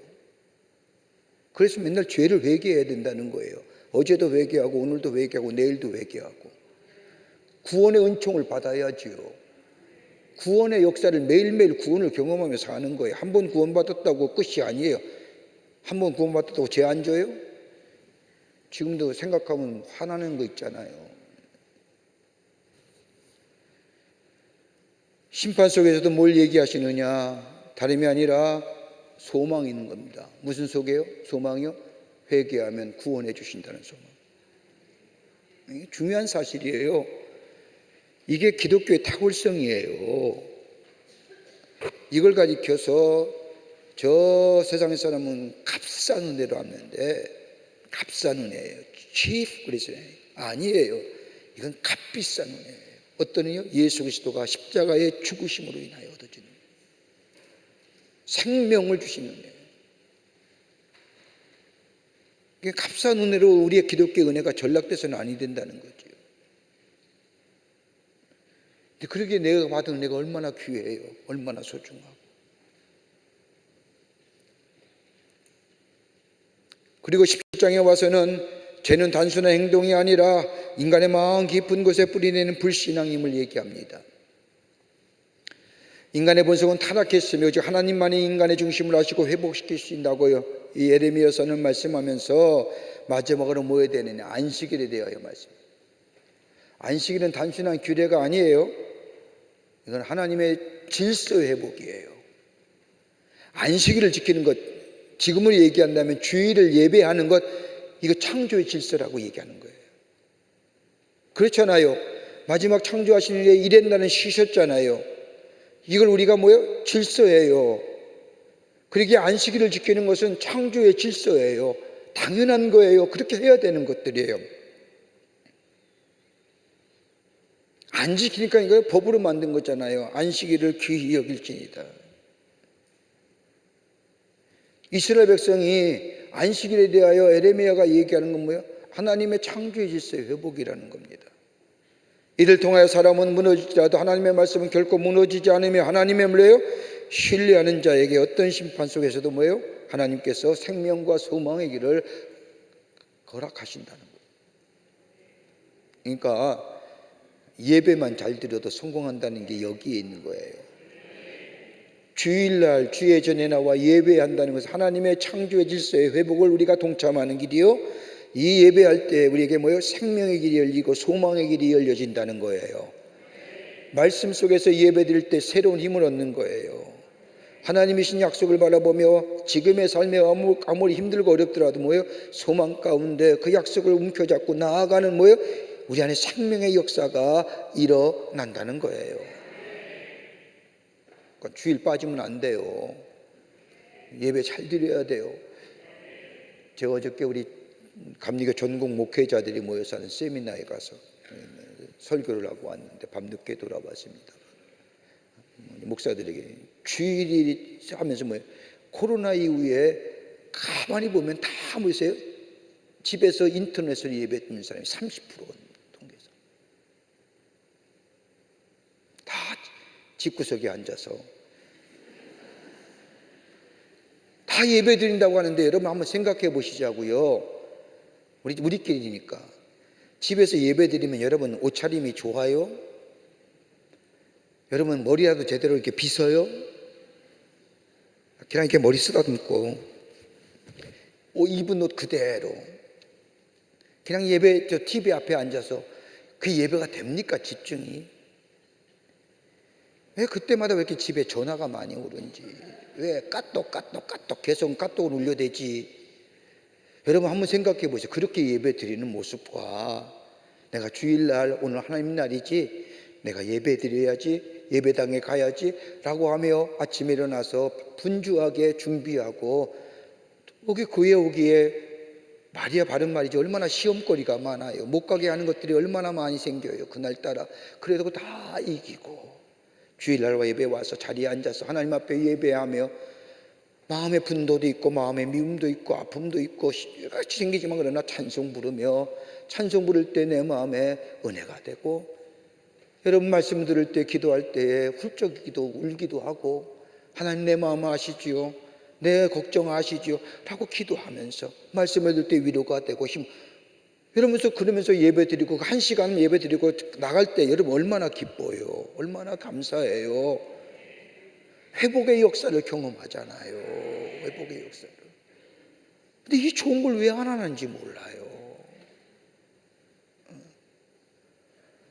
그래서 맨날 죄를 회개해야 된다는 거예요. 어제도 회개하고 오늘도 회개하고 내일도 회개하고. 구원의 은총을 받아야지요. 구원의 역사를 매일매일 구원을 경험하며 사는 거예요. 한 번 구원받았다고 끝이 아니에요. 한 번 구원받았다고 죄 안 져요? 지금도 생각하면 화나는 거 있잖아요. 심판 속에서도 뭘 얘기하시느냐? 다름이 아니라 소망이 있는 겁니다. 무슨 속에요? 소망이요? 회개하면 구원해 주신다는 소망. 이게 중요한 사실이에요. 이게 기독교의 탁월성이에요. 이걸 가리켜서 저 세상의 사람은 값싼 은혜로 왔는데 값싼 은혜예요. cheap 그래서 아니에요. 이건 값비싼 은혜예요. 어떤 은혜요? 예수 그리스도가 십자가의 죽으심으로 인하여 얻어지는 생명을 주시는 은혜. 이게 값싼 은혜로 우리의 기독교 은혜가 전락돼서는 아니 된다는 거죠. 근데 그러기에 내가 받은 은혜가 얼마나 귀해요. 얼마나 소중하고. 그리고 17장에 와서는 죄는 단순한 행동이 아니라 인간의 마음 깊은 곳에 뿌리내는 불신앙임을 얘기합니다. 인간의 본성은 타락했으며 오직 하나님만이 인간의 중심을 하시고 회복시킬 수 있다고요. 이 예레미야서는 말씀하면서 마지막으로 뭐에 대느냐? 안식일에 대하여 말씀. 안식일은 단순한 규례가 아니에요. 이건 하나님의 질서 회복이에요. 안식일을 지키는 것, 지금으로 얘기한다면 주일을 예배하는 것, 이거 창조의 질서라고 얘기하는 거예요. 그렇잖아요. 마지막 창조하신 일에 이랬 날은 쉬셨잖아요. 이걸 우리가 뭐예요? 질서예요. 그러기에 안식일을 지키는 것은 창조의 질서예요. 당연한 거예요. 그렇게 해야 되는 것들이에요. 안 지키니까 이거 법으로 만든 거잖아요. 안식일을 귀히 여길지니다. 이스라엘 백성이 안식일에 대하여 에레미야가 얘기하는 건 뭐예요? 하나님의 창조의 질서의 회복이라는 겁니다. 이를 통하여 사람은 무너질지라도 하나님의 말씀은 결코 무너지지 않으며 하나님의 뭐예요? 신뢰하는 자에게 어떤 심판 속에서도 뭐예요? 하나님께서 생명과 소망의 길을 허락하신다는 거예요. 그러니까 예배만 잘 드려도 성공한다는 게 여기에 있는 거예요. 주일날 주의 전에 나와 예배한다는 것은 하나님의 창조의 질서의 회복을 우리가 동참하는 길이요. 이 예배할 때 우리에게 뭐예요? 생명의 길이 열리고 소망의 길이 열려진다는 거예요. 말씀 속에서 예배 드릴 때 새로운 힘을 얻는 거예요. 하나님이신 약속을 바라보며 지금의 삶에 아무리 힘들고 어렵더라도 뭐예요? 소망 가운데 그 약속을 움켜잡고 나아가는 뭐예요? 우리 안에 생명의 역사가 일어난다는 거예요. 그러니까 주일 빠지면 안 돼요. 예배 잘 드려야 돼요. 제가 어저께 우리 감리교 전국 목회자들이 모여서 하는 세미나에 가서 설교를 하고 왔는데 밤늦게 돌아왔습니다. 목사들에게 주일이 하면서 코로나 이후에 가만히 보면 다 보세요. 집에서 인터넷으로 예배 드리는 사람이 30% 통계에서 다 집구석에 앉아서 다 예배 드린다고 하는데 여러분 한번 생각해 보시자고요. 우리끼리니까 집에서 예배 드리면 여러분 옷차림이 좋아요? 여러분 머리라도 제대로 이렇게 빗어요? 그냥 이렇게 머리 쓰다듬고 입은 옷 그대로 그냥 예배 TV 앞에 앉아서 그 예배가 됩니까? 집중이 왜 그때마다 왜 이렇게 집에 전화가 많이 오는지 왜 까똑 계속 까똑을 울려대지. 여러분 한번 생각해 보세요. 그렇게 예배 드리는 모습과 내가 주일날 오늘 하나님 날이지 내가 예배 드려야지 예배당에 가야지 라고 하며 아침에 일어나서 분주하게 준비하고 교회 오기에 말이야 바른 말이지 얼마나 시험거리가 많아요. 못 가게 하는 것들이 얼마나 많이 생겨요. 그날따라 그래도 다 이기고 주일날 예배 와서 자리에 앉아서 하나님 앞에 예배하며 마음의 분노도 있고 마음의 미움도 있고 아픔도 있고 여러 가지 생기지만 그러나 찬송 부르며 찬송 부를 때 내 마음에 은혜가 되고 여러분 말씀 들을 때 기도할 때에 훌쩍이기도 울기도 하고 하나님 내 마음 아시지요? 내 걱정 아시지요? 라고 기도하면서 말씀을 들을 때 위로가 되고 그러면서 예배 드리고 1시간 예배 드리고 나갈 때 여러분 얼마나 기뻐요. 얼마나 감사해요. 회복의 역사를 경험하잖아요. 회복의 역사를. 근데 이 좋은 걸 왜 안 하는지 몰라요.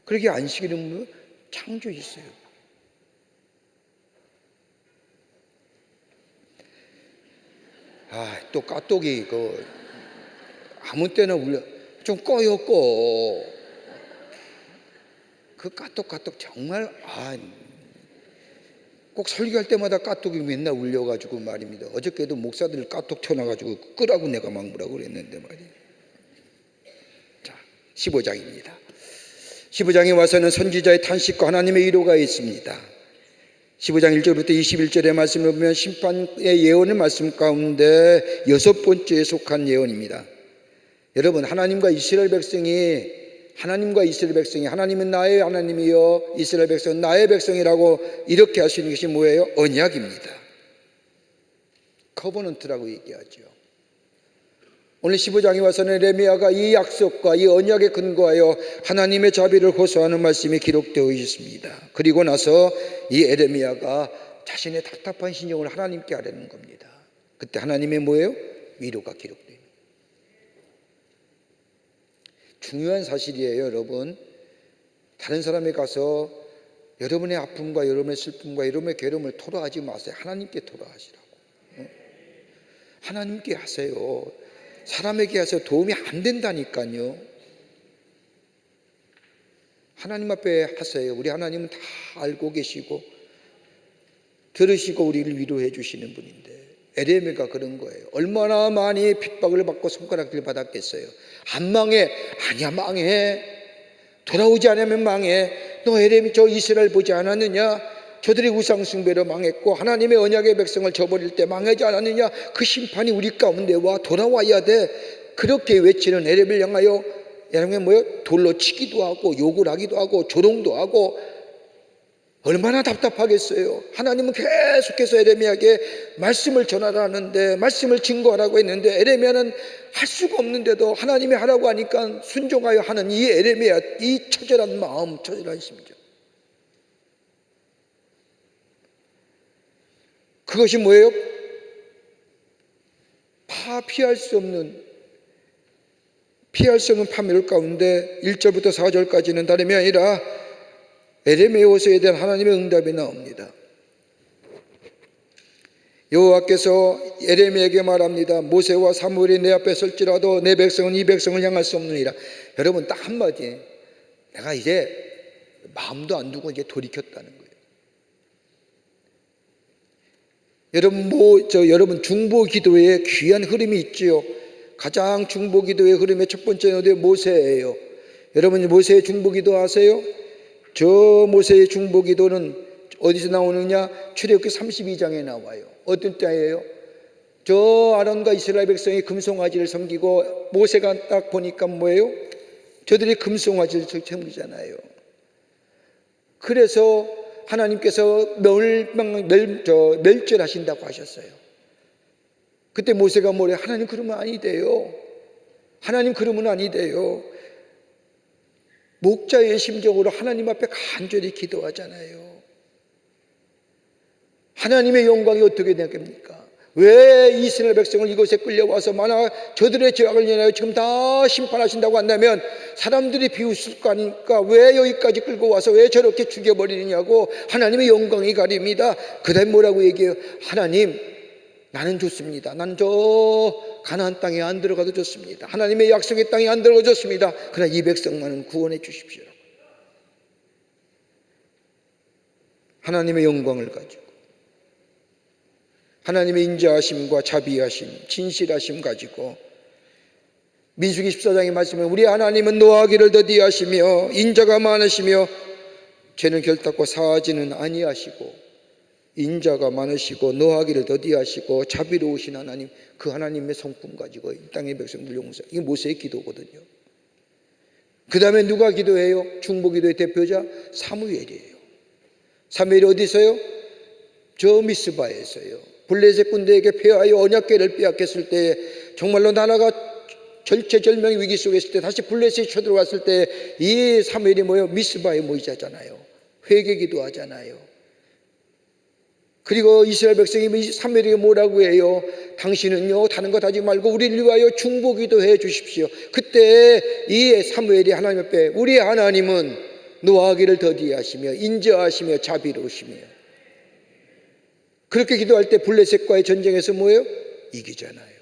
그렇게 안식일은 창조 있어요. 또 까똑이 아무 때나 울려 좀 꺼요. 그 까똑 정말 꼭 설교할 때마다 까똑이 맨날 울려가지고 말입니다. 어저께도 목사들 까똑 켜놔가지고 끄라고 내가 막 뭐라고 그랬는데 말이에요. 자, 15장입니다. 15장에 와서는 선지자의 탄식과 하나님의 위로가 있습니다. 15장 1절부터 21절의 말씀을 보면 심판의 예언의 말씀 가운데 6번째에 속한 예언입니다. 여러분 하나님과 이스라엘 백성이 하나님은 나의 하나님이요 이스라엘 백성은 나의 백성이라고 이렇게 하시는 것이 뭐예요? 언약입니다. 커버넌트라고 얘기하죠. 오늘 15장에 와서는 에레미야가 이 약속과 이 언약에 근거하여 하나님의 자비를 호소하는 말씀이 기록되어 있습니다. 그리고 나서 이 에레미야가 자신의 답답한 심정을 하나님께 아뢰는 겁니다. 그때 하나님의 뭐예요? 위로가 기록됩니다. 중요한 사실이에요, 여러분. 다른 사람에 가서 여러분의 아픔과 여러분의 슬픔과 여러분의 괴로움을 토로하지 마세요. 하나님께 토로하시라고. 하나님께 하세요. 사람에게 해서 도움이 안 된다니까요. 하나님 앞에 하세요. 우리 하나님은 다 알고 계시고 들으시고 우리를 위로해 주시는 분인데 에레미야가 그런 거예요. 얼마나 많이 핍박을 받고 손가락질 받았겠어요. 안 망해? 아니야 망해. 돌아오지 않으면 망해. 너 에레미 저 이스라엘 보지 않았느냐? 저들이 우상 숭배로 망했고 하나님의 언약의 백성을 저버릴 때 망하지 않았느냐? 그 심판이 우리 가운데 와 돌아와야 돼. 그렇게 외치는 에레미야를 향하여 여러분 뭐요? 돌로 치기도 하고 욕을 하기도 하고 조롱도 하고 얼마나 답답하겠어요. 하나님은 계속해서 에레미야에게 말씀을 전하라는데 말씀을 증거하라고 했는데 에레미야는 할 수가 없는데도 하나님이 하라고 하니까 순종하여 하는 이 에레미야, 이 처절한 마음, 처절한 심정, 그것이 뭐예요? 피할 수 없는 파멸 가운데 1절부터 4절까지는 다름이 아니라 에레미야 호소에 대한 하나님의 응답이 나옵니다. 여호와께서 에레미야에게 말합니다. 모세와 사무엘이 내 앞에 설지라도 내 백성은 이 백성을 향할 수 없느니라. 여러분 딱 한마디,
내가 이제 마음도 안 두고 이제 돌이켰다는 거예요. 여러분 중보 기도에 귀한 흐름이 있지요. 가장 중보 기도의 흐름의 첫 번째는 모세예요. 여러분 모세의 중보 기도 아세요? 저 모세의 중보 기도는 어디서 나오느냐? 출애굽기 32장에 나와요. 어떤 때예요? 저 아론과 이스라엘 백성이 금송아지를 섬기고 모세가 딱 보니까 뭐예요? 저들이 금송아지를 섬기잖아요. 그래서 하나님께서 멸절하신다고 하셨어요. 그때 모세가 뭐래? 하나님 그러면 아니 돼요. 하나님 그러면 아니 돼요. 목자의 심정으로 하나님 앞에 간절히 기도하잖아요. 하나님의 영광이 어떻게 되겠습니까? 왜 이스라엘 백성을 이곳에 끌려와서 만약 저들의 죄악을 인하여 지금 다 심판하신다고 한다면 사람들이 비웃을 거 아닙니까? 왜 여기까지 끌고 와서 왜 저렇게 죽여버리느냐고 하나님의 영광이 가립니다. 그 다음에 뭐라고 얘기해요? 하나님 나는 좋습니다. 나는 저 가나안 땅에 안 들어가도 좋습니다. 하나님의 약속의 땅에 안 들어가도 좋습니다. 그러나 이 백성만은 구원해 주십시오. 하나님의 영광을 가지고 하나님의 인자하심과 자비하심, 진실하심 가지고 민수기 14장의 말씀에 우리 하나님은 노하기를 더디하시며 인자가 많으시며 죄는 결단코 사하지는 아니하시고 인자가 많으시고 노하기를 더디하시고 자비로우신 하나님, 그 하나님의 성품 가지고 이 땅의 백성들 용서. 이게 모세의 기도거든요. 그 다음에 누가 기도해요? 중보기도의 대표자 사무엘이에요. 사무엘이 어디서요? 저 미스바에서요. 블레셋 군대에게 패하여 언약궤를 빼앗겼을 때 정말로 나라가 절체절명의 위기 속에 있을 때 다시 블레셋이 쳐들어왔을 때 이 사무엘이 뭐예요? 미스바에 모이잖아요. 회개기도 하잖아요. 그리고 이스라엘 백성이 사무엘에게 뭐라고 해요? 당신은요 다른 것 하지 말고 우리를 위하여 중보기도 해 주십시오. 그때 이 사무엘이 하나님 앞에 우리 하나님은 노하기를 더디하시며 인자하시며 자비로우시며 그렇게 기도할 때 블레셋과의 전쟁에서 뭐예요? 이기잖아요.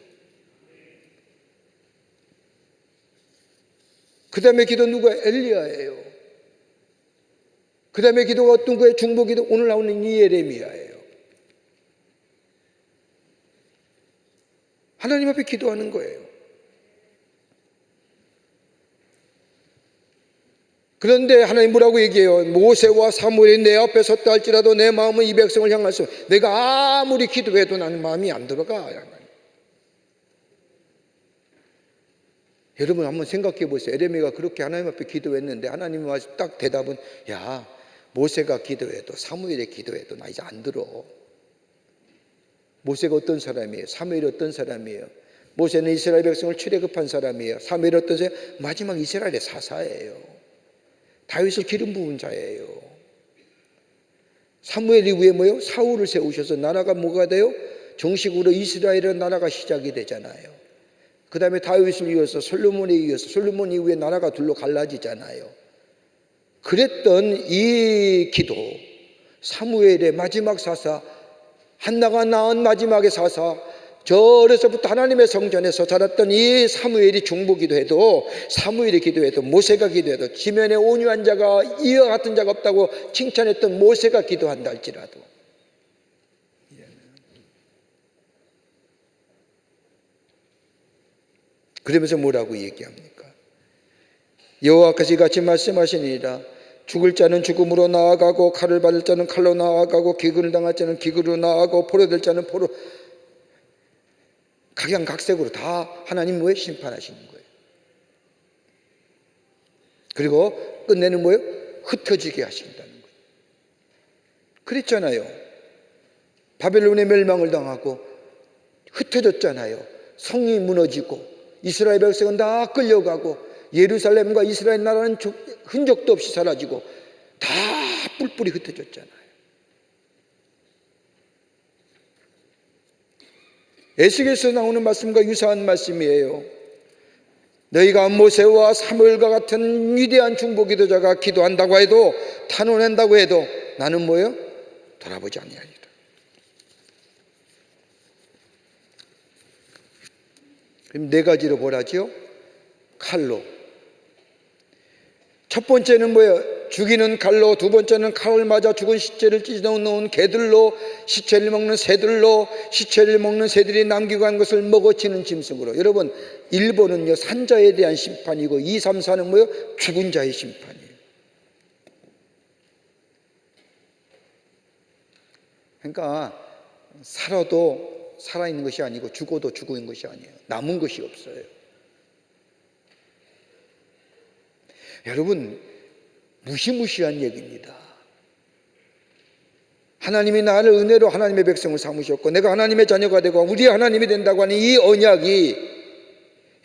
그 다음에 기도 누가? 엘리야예요. 그 다음에 기도가 어떤 거예요? 중보기도 오늘 나오는 이 예레미야예요. 하나님 앞에 기도하는 거예요. 그런데 하나님 뭐라고 얘기해요? 모세와 사무엘이 내 앞에 섰다 할지라도 내 마음은 이 백성을 향해서 내가 아무리 기도해도 나는 마음이 안 들어가. 여러분 한번 생각해 보세요. 에레미야가 그렇게 하나님 앞에 기도했는데 하나님이 와서 딱 대답은 야 모세가 기도해도 사무엘이 기도해도 나 이제 안 들어. 모세가 어떤 사람이에요? 사무엘이 어떤 사람이에요? 모세는 이스라엘 백성을 출애굽한 사람이에요. 사무엘이 어떤 사람이에요? 마지막 이스라엘의 사사예요. 다윗을 기름 부은 자예요. 사무엘 이후에 뭐예요? 사울을 세우셔서 나라가 뭐가 돼요? 정식으로 이스라엘의 나라가 시작이 되잖아요. 그 다음에 다윗을 이어서 솔로몬에 이어서 솔로몬 이후에 나라가 둘로 갈라지잖아요. 그랬던 이 기도, 사무엘의 마지막 사사, 한나가 낳은 마지막의 사사, 저 어려서부터 하나님의 성전에서 자랐던 이 사무엘이 중보기도해도 사무엘이 기도해도 모세가 기도해도 지면에 온유한 자가 이와 같은 자가 없다고 칭찬했던 모세가 기도한다 할지라도 그러면서 뭐라고 얘기합니까? 여호와께서 같이 말씀하시니라 죽을 자는 죽음으로 나아가고 칼을 받을 자는 칼로 나아가고 기근을 당할 자는 기근으로 나아가고 포로될 자는 포로 각양각색으로 다 하나님 뭐에 심판하시는 거예요. 그리고 끝내는 뭐예요? 흩어지게 하신다는 거예요. 그랬잖아요. 바벨론의 멸망을 당하고 흩어졌잖아요. 성이 무너지고 이스라엘 백성은 다 끌려가고 예루살렘과 이스라엘 나라는 흔적도 없이 사라지고 다 뿔뿔이 흩어졌잖아요. 에스겔에서 나오는 말씀과 유사한 말씀이에요. 너희가 모세와 사무엘과 같은 위대한 중보기도자가 기도한다고 해도 탄원한다고 해도 나는 뭐예요? 돌아보지 아니하리라. 그럼 네 가지로 보라지요. 칼로 첫 번째는 뭐예요? 죽이는 칼로, 두 번째는 칼을 맞아 죽은 시체를 찢어 놓은 개들로, 시체를 먹는 새들로, 시체를 먹는 새들이 남기고 간 것을 먹어치는 짐승으로. 여러분, 1번은요 산자에 대한 심판이고 2, 3, 4는 뭐예요? 죽은 자의 심판이에요. 그러니까 살아도 살아있는 것이 아니고 죽어도 죽은 것이 아니에요. 남은 것이 없어요. 여러분, 무시무시한 얘기입니다. 하나님이 나를 은혜로 하나님의 백성을 삼으셨고 내가 하나님의 자녀가 되고 우리 하나님이 된다고 하는 이 언약이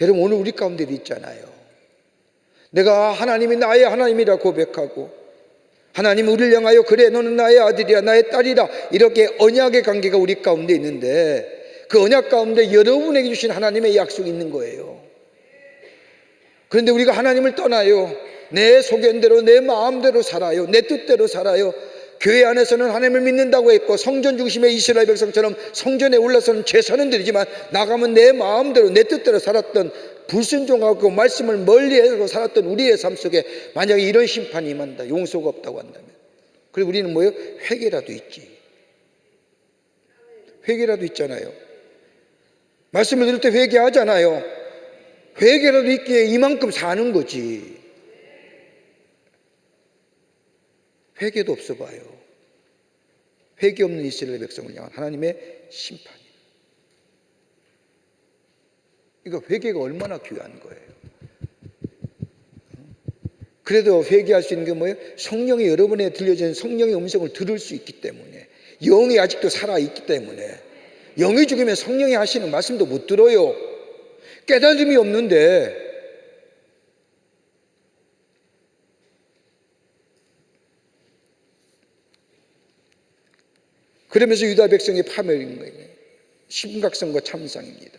여러분 오늘 우리 가운데 있잖아요. 내가 하나님이 나의 하나님이라 고백하고 하나님이 우리를 향하여 그래 너는 나의 아들이야 나의 딸이라 이렇게 언약의 관계가 우리 가운데 있는데 그 언약 가운데 여러분에게 주신 하나님의 약속이 있는 거예요. 그런데 우리가 하나님을 떠나요. 내 소견대로 내 마음대로 살아요. 내 뜻대로 살아요. 교회 안에서는 하나님을 믿는다고 했고 성전 중심의 이스라엘 백성처럼 성전에 올라서는 제사는 드리지만 나가면 내 마음대로 내 뜻대로 살았던 불순종하고 말씀을 멀리하고 살았던 우리의 삶 속에 만약에 이런 심판이 임한다, 용서가 없다고 한다면, 그리고 우리는 뭐예요? 회개라도 있지. 회개라도 있잖아요. 말씀을 들을 때 회개하잖아요. 회개라도 있기에 이만큼 사는 거지. 회개도 없어 봐요. 회개 없는 이스라엘 백성을 향한 하나님의 심판이에요. 그러니까 회개가 얼마나 귀한 거예요. 그래도 회개할 수 있는 게 뭐예요? 성령이 여러분에 들려지는 성령의 음성을 들을 수 있기 때문에, 영이 아직도 살아있기 때문에. 영이 죽으면 성령이 하시는 말씀도 못 들어요. 깨달음이 없는데. 그러면서 유다 백성의 파멸인 거예요. 심각성과 참상입니다.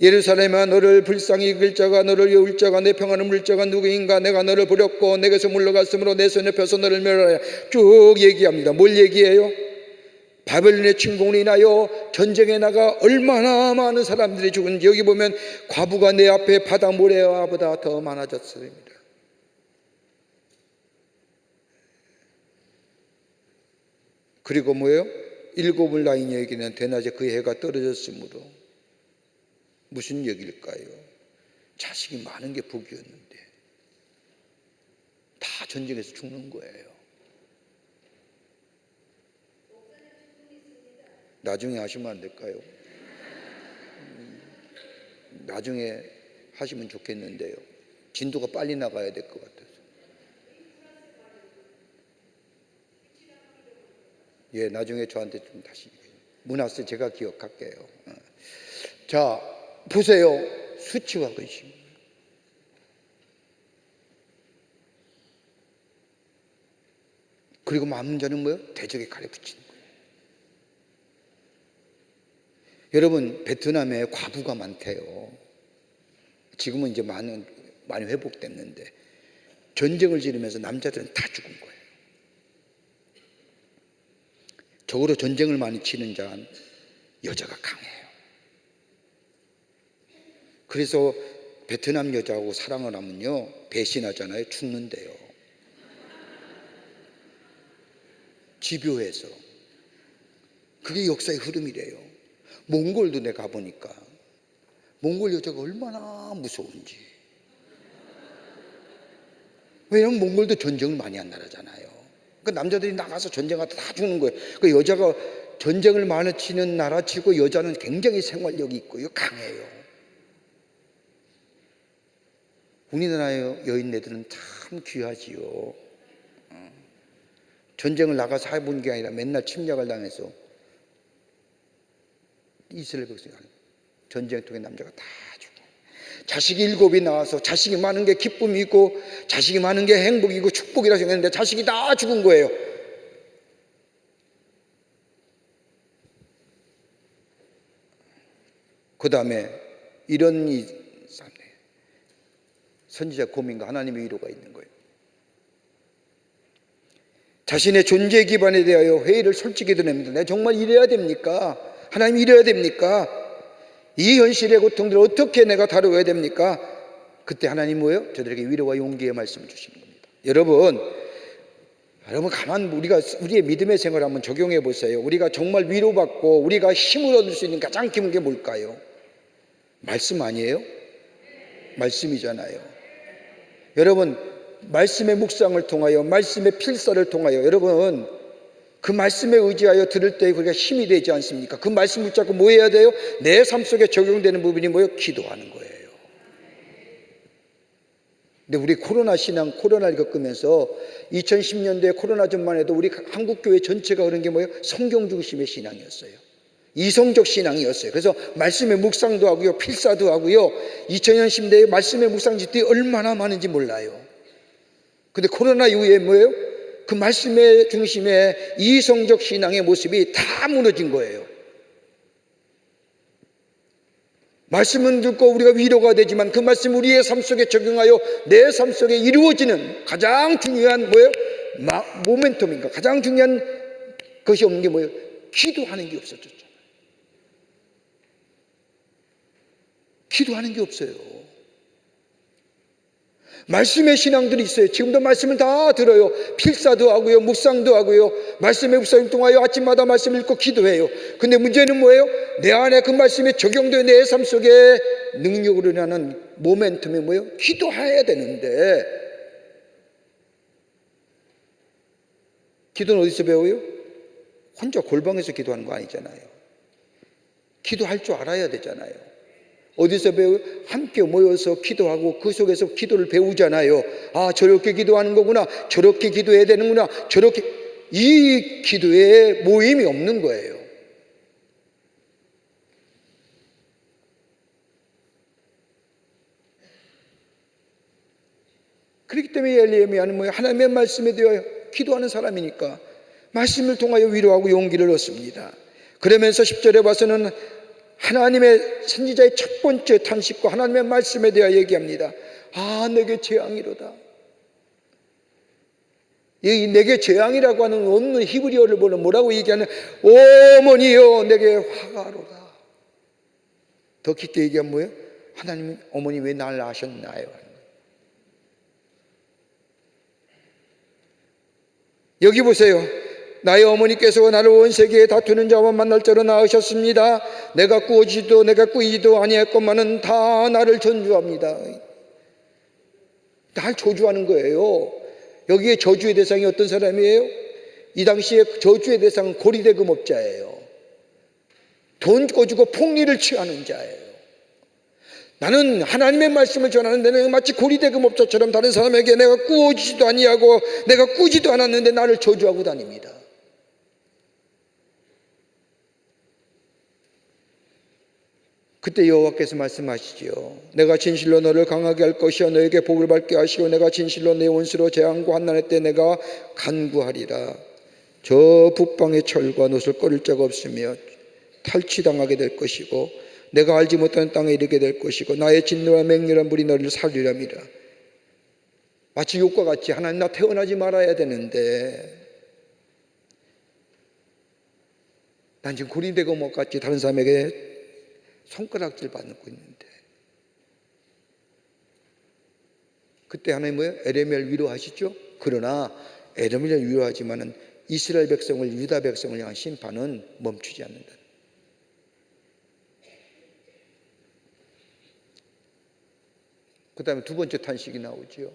예루살렘아 너를 불쌍히 여길 자가 너를 여울 자가 내 평안을 물 자가 누구인가? 내가 너를 버렸고 내게서 물러갔으므로 내 손에 펴서 너를 멸하라. 쭉 얘기합니다. 뭘 얘기해요? 바벨론의 침공으로 인하여 전쟁에 나가 얼마나 많은 사람들이 죽은지 여기 보면 과부가 내 앞에 바다 모래와보다 더 많아졌습니다. 그리고 뭐예요? 일곱을 낳은 여에게는 대낮에 그 해가 떨어졌으므로 무슨 얘기일까요? 자식이 많은 게 복이었는데 다 전쟁에서 죽는 거예요. 나중에 하시면 안 될까요? 나중에 하시면 좋겠는데요. 진도가 빨리 나가야 될 것 같아서. 예, 나중에 저한테 좀 다시 문화세 제가 기억할게요. 자, 보세요. 수치와 근심. 그리고 남은 자는 뭐예요? 대적의 칼에 붙이는 거예요. 여러분, 베트남에 과부가 많대요. 지금은 이제 많이 회복됐는데 전쟁을 지르면서 남자들은 다 죽은 거예요. 적어도 전쟁을 많이 치는 자는 여자가 강해요. 그래서 베트남 여자하고 사랑을 하면요 배신하잖아요. 죽는데요. 집요해서. 그게 역사의 흐름이래요. 몽골도 내가 가보니까 몽골 여자가 얼마나 무서운지. 왜냐하면 몽골도 전쟁을 많이 한 나라잖아요. 그 남자들이 나가서 전쟁하다 다 죽는 거예요. 그 여자가 전쟁을 많이 치는 나라치고 여자는 굉장히 생활력이 있고요 강해요. 우리나라의 여인네들은 참 귀하지요. 전쟁을 나가서 해본 게 아니라 맨날 침략을 당해서 이스라엘 백성이 전쟁 통해 남자가 다 죽어. 자식이 7이 나와서 자식이 많은 게 기쁨이고 자식이 많은 게 행복이고 축복이라 생각했는데 자식이 다 죽은 거예요. 그 다음에 이런 선지자 고민과 하나님의 위로가 있는 거예요. 자신의 존재 기반에 대하여 회의를 솔직히 드립니다. 내가 정말 이래야 됩니까? 하나님 이래야 됩니까? 이 현실의 고통들을 어떻게 내가 다루어야 됩니까? 그때 하나님 뭐예요? 저들에게 위로와 용기의 말씀을 주시는 겁니다. 여러분 가만 우리의 믿음의 생활을 한번 적용해 보세요. 우리가 정말 위로받고 우리가 힘을 얻을 수 있는 가장 기본 게 뭘까요? 말씀 아니에요? 말씀이잖아요. 여러분 말씀의 묵상을 통하여 말씀의 필사를 통하여 여러분 그 말씀에 의지하여 들을 때 우리가 힘이 되지 않습니까? 그 말씀 붙잡고 뭐 해야 돼요? 내 삶 속에 적용되는 부분이 뭐예요? 기도하는 거예요. 근데 우리 코로나 신앙, 코로나를 겪으면서 2010년도에 코로나 전만 해도 우리 한국교회 전체가 그런 게 뭐예요? 성경 중심의 신앙이었어요. 이성적 신앙이었어요. 그래서 말씀의 묵상도 하고요, 필사도 하고요. 2000년 시대에 말씀의 묵상집들이 얼마나 많은지 몰라요. 근데 코로나 이후에 뭐예요? 그 말씀의 중심에 이성적 신앙의 모습이 다 무너진 거예요. 말씀은 듣고 우리가 위로가 되지만 그 말씀 우리의 삶 속에 적용하여 내 삶 속에 이루어지는 가장 중요한 뭐예요? 모멘텀인가? 가장 중요한 것이 없는 게 뭐예요? 기도하는 게 없어졌잖아요. 기도하는 게 없어요. 말씀의 신앙들이 있어요. 지금도 말씀을 다 들어요. 필사도 하고요, 묵상도 하고요, 말씀의 묵상을 통하여 아침마다 말씀을 읽고 기도해요. 근데 문제는 뭐예요? 내 안에 그 말씀이 적용되어 내 삶 속에 능력으로 일어나는 모멘텀이 뭐예요? 기도해야 되는데 기도는 어디서 배워요? 혼자 골방에서 기도하는 거 아니잖아요. 기도할 줄 알아야 되잖아요. 어디서 배워요? 함께 모여서 기도하고 그 속에서 기도를 배우잖아요. 아, 저렇게 기도하는 거구나, 저렇게 기도해야 되는구나, 저렇게. 이 기도에 모임이 없는 거예요. 그렇기 때문에 엘리야는 뭐예요? 하나님의 말씀에 대하여 기도하는 사람이니까 말씀을 통하여 위로하고 용기를 얻습니다. 그러면서 10절에 봐서는 하나님의 선지자의 첫 번째 탄식과 하나님의 말씀에 대하여 얘기합니다. 아, 내게 재앙이로다. 이 내게 재앙이라고 하는 없는 히브리어를 보면 뭐라고 얘기하는, 어머니여 내게 화가로다. 더 깊게 얘기하면 뭐예요? 하나님은 어머니 왜 날 낳으셨나요? 여기 보세요. 나의 어머니께서 나를 온 세계에 다투는 자와 만날 자로 낳으셨습니다. 내가 꾸지도 내가 꾸이지도 아니했건만은 다 나를 전주합니다. 날 저주하는 거예요. 여기에 저주의 대상이 어떤 사람이에요? 이 당시에 저주의 대상은 고리대금업자예요. 돈 꿔주고 폭리를 취하는 자예요. 나는 하나님의 말씀을 전하는데 내가 마치 고리대금업자처럼 다른 사람에게 내가 꾸어지지도 아니하고 내가 꾸지도 않았는데 나를 저주하고 다닙니다. 그때 여호와께서 말씀하시죠. 내가 진실로 너를 강하게 할 것이요 너에게 복을 받게 하시고 내가 진실로 내 원수로 재앙과 환난의 때 내가 간구하리라. 저 북방의 철과 놋을 꺼릴 자가 없으며 탈취당하게 될 것이고 내가 알지 못하는 땅에 이르게 될 것이고 나의 진노와 맹렬한 물이 너를 살리랍니다. 마치 욕과 같이 하나님 나 태어나지 말아야 되는데 난 지금 고린대금업 같이 다른 사람에게 손가락질 받고 있는데 그때 하나님 뭐예요? 에레미야를 위로하시죠? 그러나 에레미야를 위로하지만은 이스라엘 백성을 유다 백성을 향한 심판은 멈추지 않는다. 그 다음에 두 번째 탄식이 나오죠.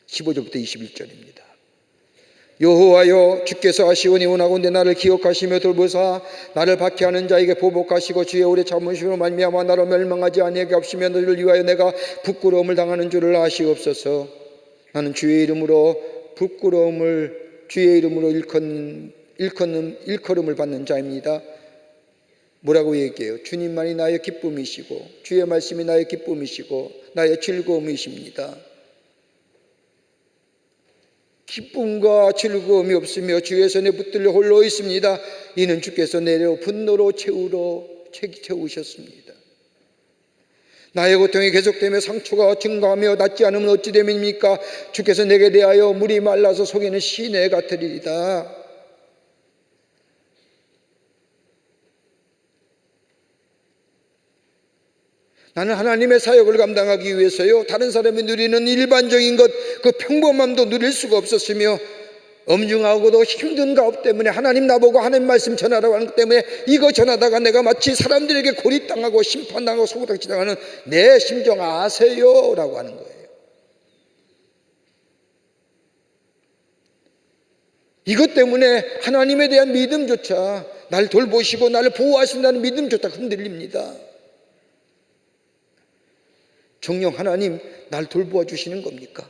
15절부터 21절입니다. 여호와여 주께서 하시오니 원하건대 나를 기억하시며 돌보사 나를 박해하는 자에게 보복하시고 주의 오래 참으심으로 말미암아 나로 멸망하지 아니하게 하시며 너를 위하여 내가 부끄러움을 당하는 줄을 아시옵소서. 나는 주의 이름으로 부끄러움을 주의 이름으로 일컬음을 받는 자입니다. 뭐라고 얘기해요? 주님만이 나의 기쁨이시고 주의 말씀이 나의 기쁨이시고 나의 즐거움이십니다. 기쁨과 즐거움이 없으며 주의 손에 붙들려 홀로 있습니다. 이는 주께서 내려 분노로 채우셨습니다. 나의 고통이 계속되며 상처가 증가하며 낫지 않으면 어찌 됨입니까? 주께서 내게 대하여 물이 말라서 속에는 시내 같으리이다. 나는 하나님의 사역을 감당하기 위해서요, 다른 사람이 누리는 일반적인 것, 그 평범함도 누릴 수가 없었으며, 엄중하고도 힘든 가업 때문에 하나님 나보고 하나님 말씀 전하라고 하는 것 때문에 이거 전하다가 내가 마치 사람들에게 고립당하고 심판당하고 소구당치당하는 내 심정 아세요? 라고 하는 거예요. 이것 때문에 하나님에 대한 믿음조차, 날 돌보시고 나를 보호하신다는 믿음조차 흔들립니다. 정녕 하나님 날 돌보아 주시는 겁니까?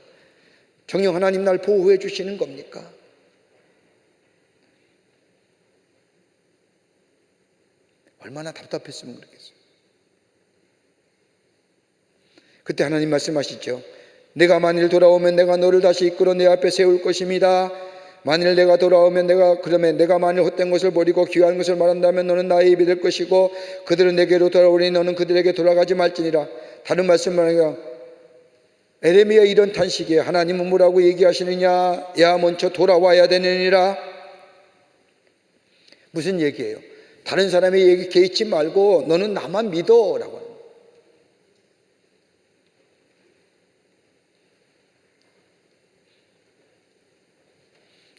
정녕 하나님 날 보호해 주시는 겁니까? 얼마나 답답했으면 그러겠어요. 그때 하나님 말씀하시죠. 내가 만일 돌아오면 내가 너를 다시 이끌어 내 앞에 세울 것입니다. 만일 내가 돌아오면 그러면 내가 만일 헛된 것을 버리고 귀한 것을 말한다면 너는 나의 입이 될 것이고 그들은 내게로 돌아오니 너는 그들에게 돌아가지 말지니라. 다른 말씀을 하니까 에레미야 이런 탄식에 하나님은 뭐라고 얘기하시느냐? 야 먼저 돌아와야 되느니라. 무슨 얘기예요? 다른 사람의 얘기 개의치 말고 너는 나만 믿어 라고 하는 거예요.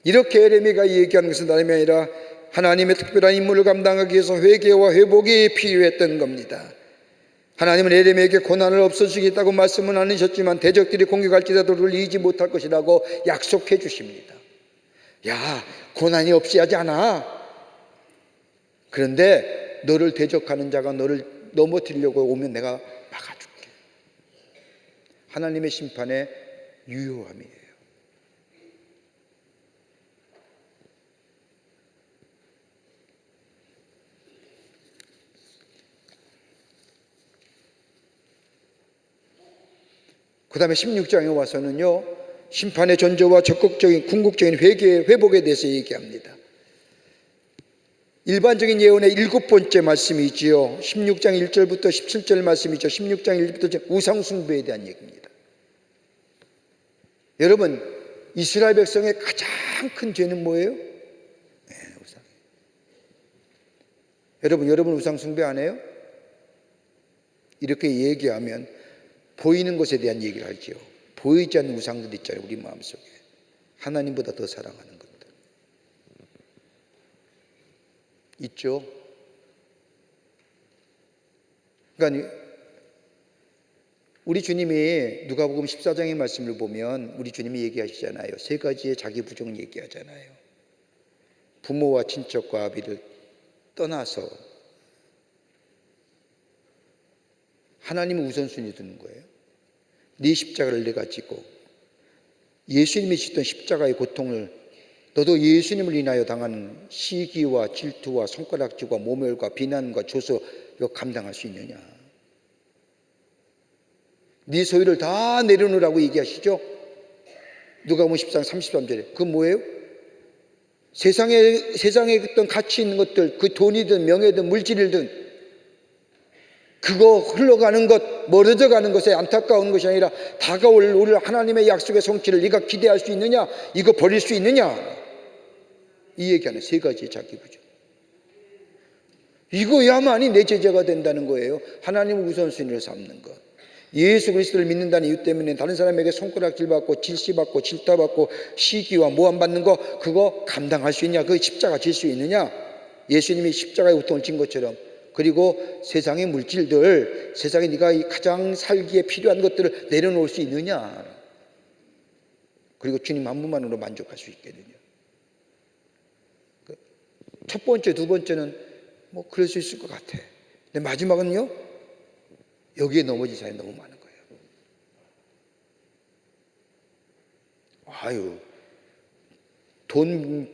이렇게 에레미야가 얘기하는 것은 다름이 아니라 하나님의 특별한 임무를 감당하기 위해서 회개와 회복이 필요했던 겁니다. 하나님은 에레미야에게 고난을 없어주겠다고 말씀은 안 하셨지만 대적들이 공격할지라도 그를 이기지 못할 것이라고 약속해 주십니다. 야, 고난이 없이 하지 않아. 그런데 너를 대적하는 자가 너를 넘어뜨리려고 오면 내가 막아줄게. 하나님의 심판의 유효함이에요. 그 다음에 16장에 와서는요, 심판의 존재와 적극적인 궁극적인 회복에 대해서 얘기합니다. 일반적인 예언의 7번째 말씀이지요. 16장 1절부터 17절 말씀이죠. 16장 1절부터 우상숭배에 대한 얘기입니다. 여러분, 이스라엘 백성의 가장 큰 죄는 뭐예요? 네, 우상. 여러분 우상숭배 안 해요? 이렇게 얘기하면 보이는 것에 대한 얘기를 하죠. 보이지 않는 우상들 있잖아요, 우리 마음속에. 하나님보다 더 사랑하는 것들 있죠. 그러니까 우리 주님이 누가복음 14장의 말씀을 보면 우리 주님이 얘기하시잖아요. 3가지의 자기 부정을 얘기하잖아요. 부모와 친척과 아비를 떠나서 하나님은 우선순위 두는 거예요. 네 십자가를 내가 지고 예수님이 지던 십자가의 고통을 너도 예수님을 인하여 당하는 시기와 질투와 손가락질과 모멸과 비난과 조소 이거 감당할 수 있느냐? 네 소유를 다 내려놓으라고 얘기하시죠? 누가복음 14장 33절에 그건 뭐예요? 세상에 어떤 가치 있는 것들, 그 돈이든 명예든 물질이든 그거 흘러가는 것, 멀어져 가는 것에 안타까운 것이 아니라 다가올 우리 하나님의 약속의 성취를 네가 기대할 수 있느냐? 이거 버릴 수 있느냐? 이 얘기하는 3가지의 자기 부정. 이거야만이 내 제자가 된다는 거예요. 하나님을 우선순위로 삼는 것. 예수 그리스도를 믿는다는 이유 때문에 다른 사람에게 손가락질 받고 질시받고 질타받고 시기와 모함받는 거 그거 감당할 수 있냐? 그 십자가 질 수 있느냐? 예수님이 십자가의 고통을 진 것처럼. 그리고 세상의 물질들, 세상에 네가 가장 살기에 필요한 것들을 내려놓을 수 있느냐? 그리고 주님 한 분만으로 만족할 수 있겠느냐? 첫 번째, 두 번째는 뭐 그럴 수 있을 것 같아. 근데 마지막은요, 여기에 넘어진 사람이 너무 많은 거예요. 아유, 돈과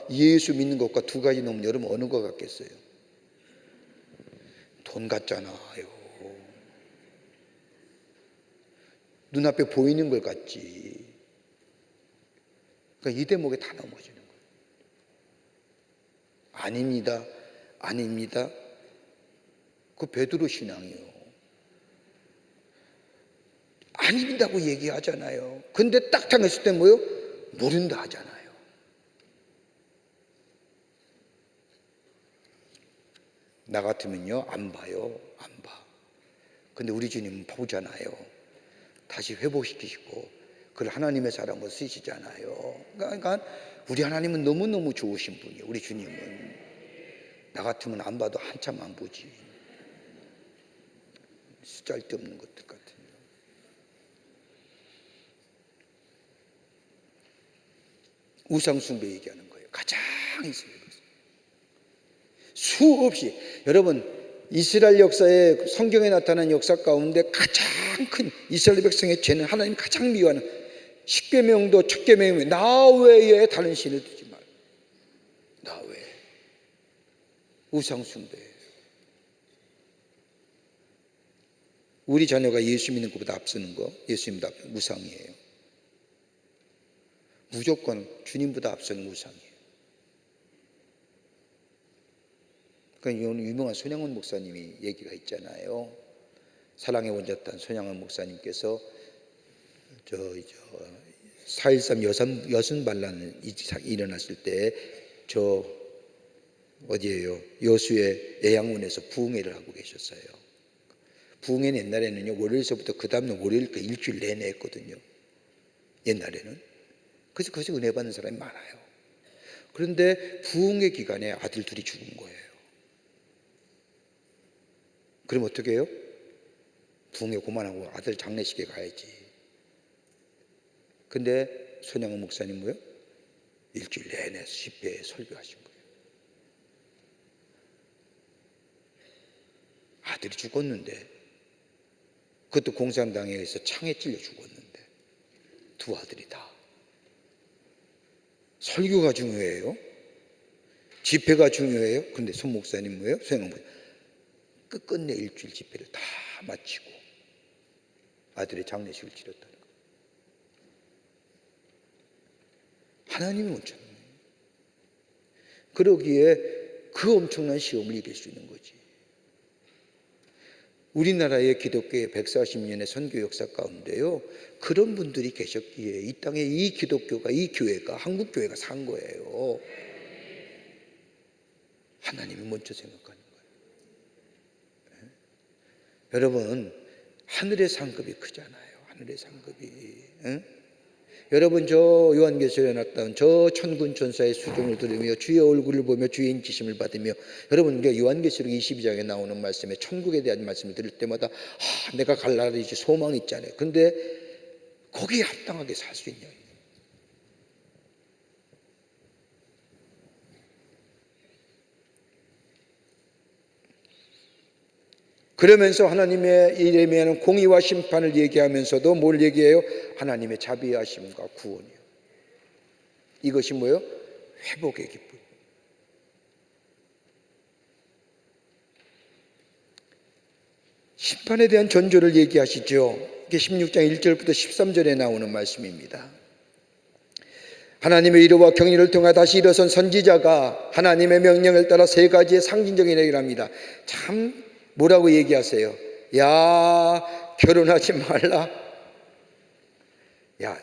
예수 믿는 것과 2가지 넘으면 여러분 어느 것 같겠어요? 돈 같잖아요. 눈앞에 보이는 걸 같지. 그러니까 이 대목에 다 넘어지는 거예요. 아닙니다. 아닙니다. 그 베드로 신앙이요. 아닙니다고 얘기하잖아요. 근데 딱 당했을 때 뭐요? 모른다 하잖아요. 나 같으면요 안 봐요. 안 봐. 근데 우리 주님은 보잖아요. 다시 회복시키시고 그걸 하나님의 사람으로 쓰시잖아요. 그러니까 우리 하나님은 너무너무 좋으신 분이에요. 우리 주님은 나 같으면 안 봐도 한참 안 보지. 쓸데없는 것들 같은. 우상숭배 얘기하는 거예요. 가장 이스라엘 역사. 수없이 여러분 이스라엘 역사에 성경에 나타난 역사 가운데 가장 큰 이스라엘 백성의 죄는 하나님 가장 미워하는 십계명도 첫계명이 나 외에 다른 신을 두지 말라. 나 외에 우상숭배. 우리 자녀가 예수 믿는 것보다 앞서는 거 예수 믿는 것보다 우상이에요. 무조건 주님보다 앞서는 우상이에요. 그러니까 유명한 손양원 목사님이 얘기가 있잖아요. 사랑의 원자탄 손양원 목사님께서 4.13 여순 반란이 일어났을 때 어디예요? 여수의 애양원에서 부흥회를 하고 계셨어요. 부흥회는 옛날에는요 월요일서부터 그 다음날 월요일까지 일주일 내내 했거든요. 옛날에는. 그래서 거기서 은혜 받는 사람이 많아요. 그런데 부흥회 기간에 아들 둘이 죽은 거예요. 그럼 어떻게 해요? 부흥회 그만하고 아들 장례식에 가야지. 근데 손양원 목사님 뭐요? 일주일 내내 10배 설교하신 거예요. 아들이 죽었는데 그것도 공산당에 의해서 창에 찔려 죽었는데 두 아들이 다. 설교가 중요해요? 집회가 중요해요? 그런데 손 목사님 뭐예요? 손양원 목사님 끝끝내 일주일 집회를 다 마치고 아들의 장례식을 치렀다는 거예요. 하나님이 원천이에요. 그러기에 그 엄청난 시험을 이길 수 있는 거지. 우리나라의 기독교의 140년의 선교 역사 가운데요 그런 분들이 계셨기에 이 땅에 이 기독교가 이 교회가 한국 교회가 산 거예요. 하나님이 먼저 생각하는 거예요. 네? 여러분 하늘의 상급이 크잖아요. 하늘의 상급이. 네? 여러분 저 요한계시록에 나타난 저 천군 천사의 수종을 들으며 주의 얼굴을 보며 주의 인치심을 받으며 여러분 우리가 요한계시록 22장에 나오는 말씀에 천국에 대한 말씀을 들을 때마다 내가 갈 나라이지 소망이 있잖아요. 그런데 거기에 합당하게 살 수 있냐. 그러면서 하나님의 일에 대한 공의와 심판을 얘기하면서도 뭘 얘기해요? 하나님의 자비하심과 구원이요. 이것이 뭐예요? 회복의 기쁨. 심판에 대한 전조를 얘기하시죠. 이게 16장 1절부터 13절에 나오는 말씀입니다. 하나님의 위로와 경의를 통해 다시 일어선 선지자가 하나님의 명령을 따라 세 가지의 상징적인 얘기를 합니다. 참 뭐라고 얘기하세요? 야 결혼하지 말라. 야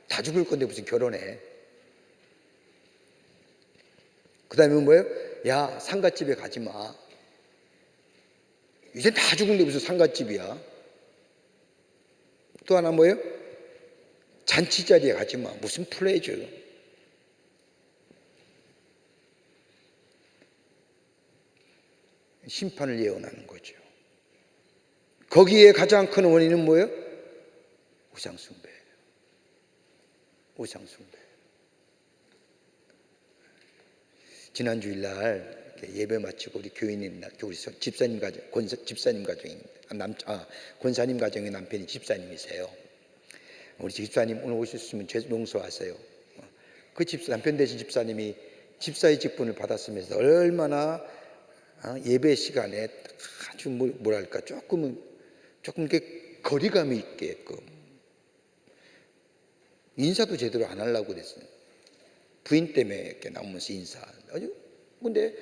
다 죽을 건데 무슨 결혼해. 그 다음에 뭐예요? 야 상갓집에 가지 마. 이제 다 죽은데 무슨 상갓집이야. 또 하나 뭐예요? 잔치 자리에 가지 마. 무슨 플레이죠. 심판을 예언하는 거죠. 거기에 가장 큰 원인은 뭐예요? 우상숭배. 우상숭배. 지난 주일날 예배 마치고 우리 교인님, 우리 집사님 가정, 집사님 가정이 권사님 가정의 남편이 집사님이세요. 우리 집사님 오늘 오셨으면 용서하세요. 그 남편 되신 집사님이 집사의 직분을 받았으면서 얼마나 예배 시간에 아주 뭐랄까 조금 이렇게 거리감이 있게끔 인사도 제대로 안 하려고 그랬어요. 부인 때문에 이렇게 나오면서 인사. 근데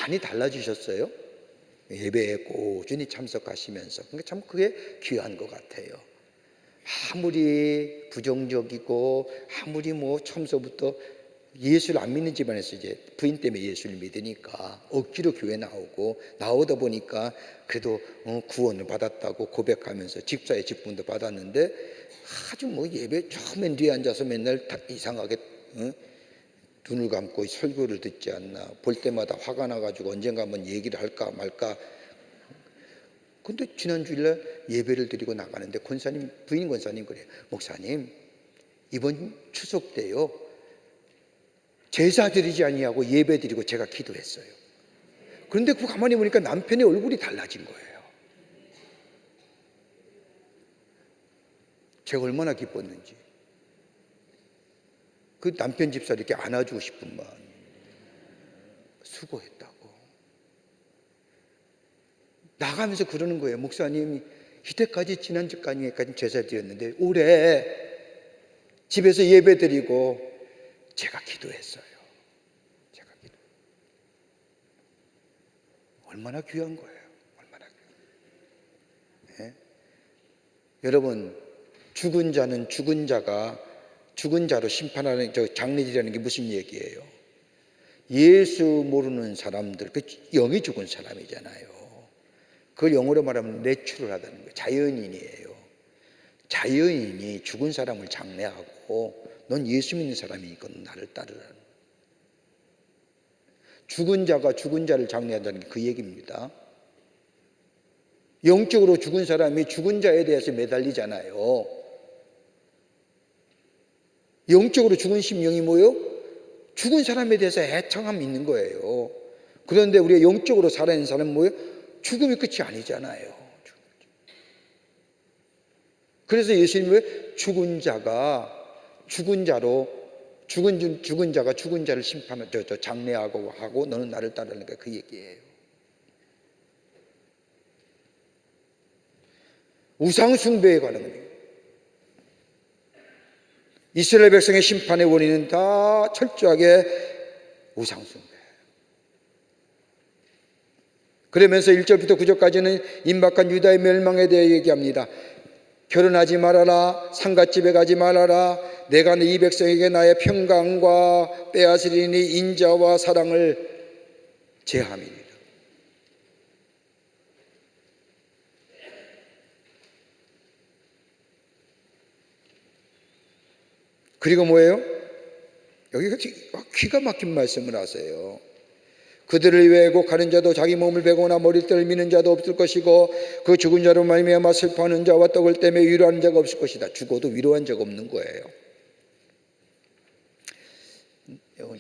많이 달라지셨어요. 예배에 꾸준히 참석하시면서. 그러니까 참 그게 귀한 것 같아요. 아무리 부정적이고 아무리 처음서부터 예수를 안 믿는 집안에서 이제 부인 때문에 예수를 믿으니까 억지로 교회 나오다 보니까 그래도 구원을 받았다고 고백하면서 집사의 직분도 받았는데 아주 뭐 예배 처음엔 뒤에 앉아서 맨날 이상하게 눈을 감고 설교를 듣지 않나, 볼 때마다 화가 나가지고 언젠가 한번 얘기를 할까 말까. 근데 지난 주일날 예배를 드리고 나가는데 부인 권사님 그래요. 목사님, 이번 추석 때요 제사 드리지 아니하고 예배 드리고 제가 기도했어요. 그런데 그 가만히 보니까 남편의 얼굴이 달라진 거예요. 제가 얼마나 기뻤는지. 그 남편 집사 이렇게 안아주고 싶은 마음. 수고했다고. 나가면서 그러는 거예요. 목사님, 이때까지 지난주까지 제사 드렸는데 올해 집에서 예배 드리고 제가 기도했어요. 얼마나 귀한 거예요. 얼마나 귀한. 예? 여러분, 죽은 자는 죽은 자로 심판하는 장례질이라는 게 무슨 얘기예요? 예수 모르는 사람들, 그 영이 죽은 사람이잖아요. 그걸 영어로 말하면 내추럴하다는 거예요. 자연인이에요. 자연인이 죽은 사람을 장례하고 넌 예수 믿는 사람이니까 나를 따르라는. 죽은 자가 죽은 자를 장례한다는 게 그 얘기입니다. 영적으로 죽은 사람이 죽은 자에 대해서 매달리잖아요. 영적으로 죽은 심령이 뭐예요? 죽은 사람에 대해서 애청함이 있는 거예요. 그런데 우리가 영적으로 살아있는 사람은 뭐예요? 죽음이 끝이 아니잖아요. 그래서 예수님이 왜 죽은 자가 죽은 자를 장례하고 하고 너는 나를 따르니까 그 얘기예요. 우상 숭배에 관한 거예요. 이스라엘 백성의 심판의 원인은 다 철저하게 우상 숭배. 그러면서 1절부터 9절까지는 임박한 유다의 멸망에 대해 얘기합니다. 결혼하지 말아라, 상갓집에 가지 말아라, 내가 이 백성에게 나의 평강과 빼앗으리니 인자와 사랑을 제함이니라. 그리고 뭐예요? 여기가 기가 막힌 말씀을 하세요. 그들을 왜곡하는 자도 자기 몸을 베거나 머리를 떨미는 자도 없을 것이고 그 죽은 자로 말미암아 슬퍼하는 자와 떡을 떼며 위로하는 자가 없을 것이다. 죽어도 위로한 적 없는 거예요.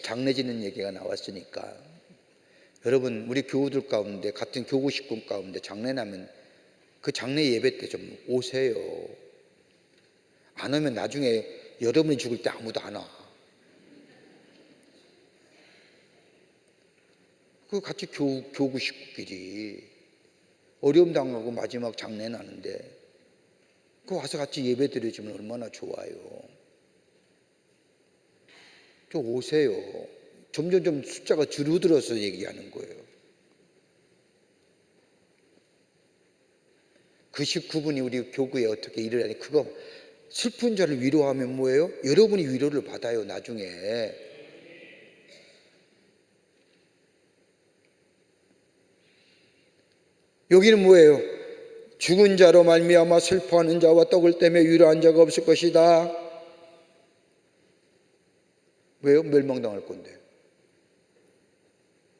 장례 지는 얘기가 나왔으니까 여러분, 우리 교우들 가운데 같은 교구 식구 가운데 장례 나면 그 장례 예배 때 좀 오세요. 안 오면 나중에 여러분이 죽을 때 아무도 안 와. 그 같이 교구 식구끼리 어려움 당하고 마지막 장례 나는데 그 와서 같이 예배 드려주면 얼마나 좋아요. 좀 오세요. 점점 숫자가 줄어들어서 얘기하는 거예요. 그 19분이 우리 교구에 어떻게 일을 하니, 그거 슬픈 자를 위로하면 뭐예요? 여러분이 위로를 받아요. 나중에. 여기는 뭐예요? 죽은 자로 말미암아 슬퍼하는 자와 떡을 떼며 위로한 자가 없을 것이다. 왜요? 멸망당할 건데.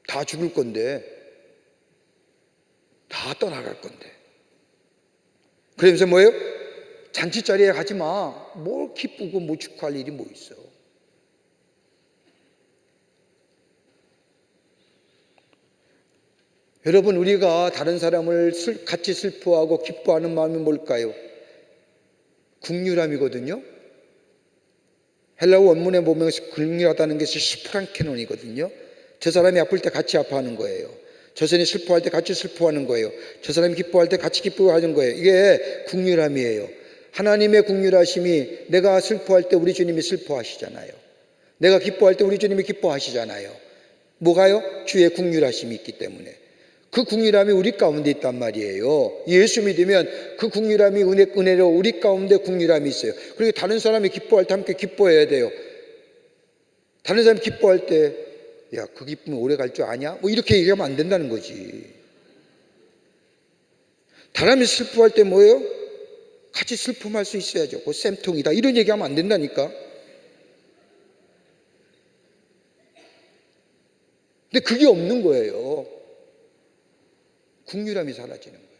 다 죽을 건데. 다 떠나갈 건데. 그러면서 뭐예요? 잔치자리에 가지 마. 뭘 기쁘고 뭐 축하할 일이 뭐 있어. 여러분, 우리가 다른 사람을 같이 슬퍼하고 기뻐하는 마음이 뭘까요? 국률함이거든요. 헬라어 원문에 보면 국률하다는 것이 시프란케논이거든요. 저 사람이 아플 때 같이 아파하는 거예요. 저 사람이 슬퍼할 때 같이 슬퍼하는 거예요. 저 사람이 기뻐할 때 같이 기뻐하는 거예요. 이게 국률함이에요. 하나님의 국률하심이, 내가 슬퍼할 때 우리 주님이 슬퍼하시잖아요. 내가 기뻐할 때 우리 주님이 기뻐하시잖아요. 뭐가요? 주의 국률하심이 있기 때문에. 그 국률함이 우리 가운데 있단 말이에요. 예수 믿으면 그 국률함이 은혜로 우리 가운데 국률함이 있어요. 그리고 다른 사람이 기뻐할 때 함께 기뻐해야 돼요. 다른 사람이 기뻐할 때, 야, 그 기쁨이 오래 갈 줄 아냐? 뭐 이렇게 얘기하면 안 된다는 거지. 다른 사람이 슬퍼할 때 뭐예요? 같이 슬픔할 수 있어야죠. 그 쌤통이다. 이런 얘기하면 안 된다니까. 근데 그게 없는 거예요. 국률함이 사라지는 거예요.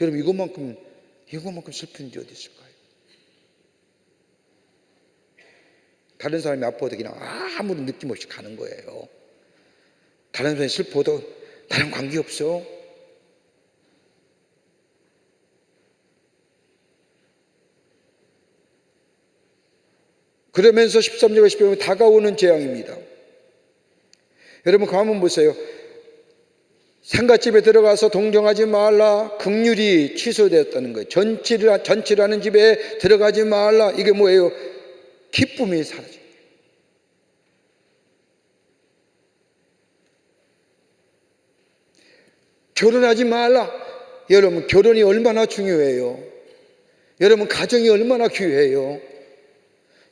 여러분, 이것만큼 슬픈 게 어디 있을까요? 다른 사람이 아파도 그냥 아무런 느낌 없이 가는 거예요. 다른 사람이 슬퍼도 나랑 관계없어. 그러면서 13절과 14절은 다가오는 재앙입니다. 여러분, 가만 보세요. 상갓집에 들어가서 동정하지 말라. 긍휼이 취소되었다는 거예요. 전치라는 집에 들어가지 말라. 이게 뭐예요? 기쁨이 사라져요. 결혼하지 말라. 여러분, 결혼이 얼마나 중요해요. 여러분, 가정이 얼마나 귀해요.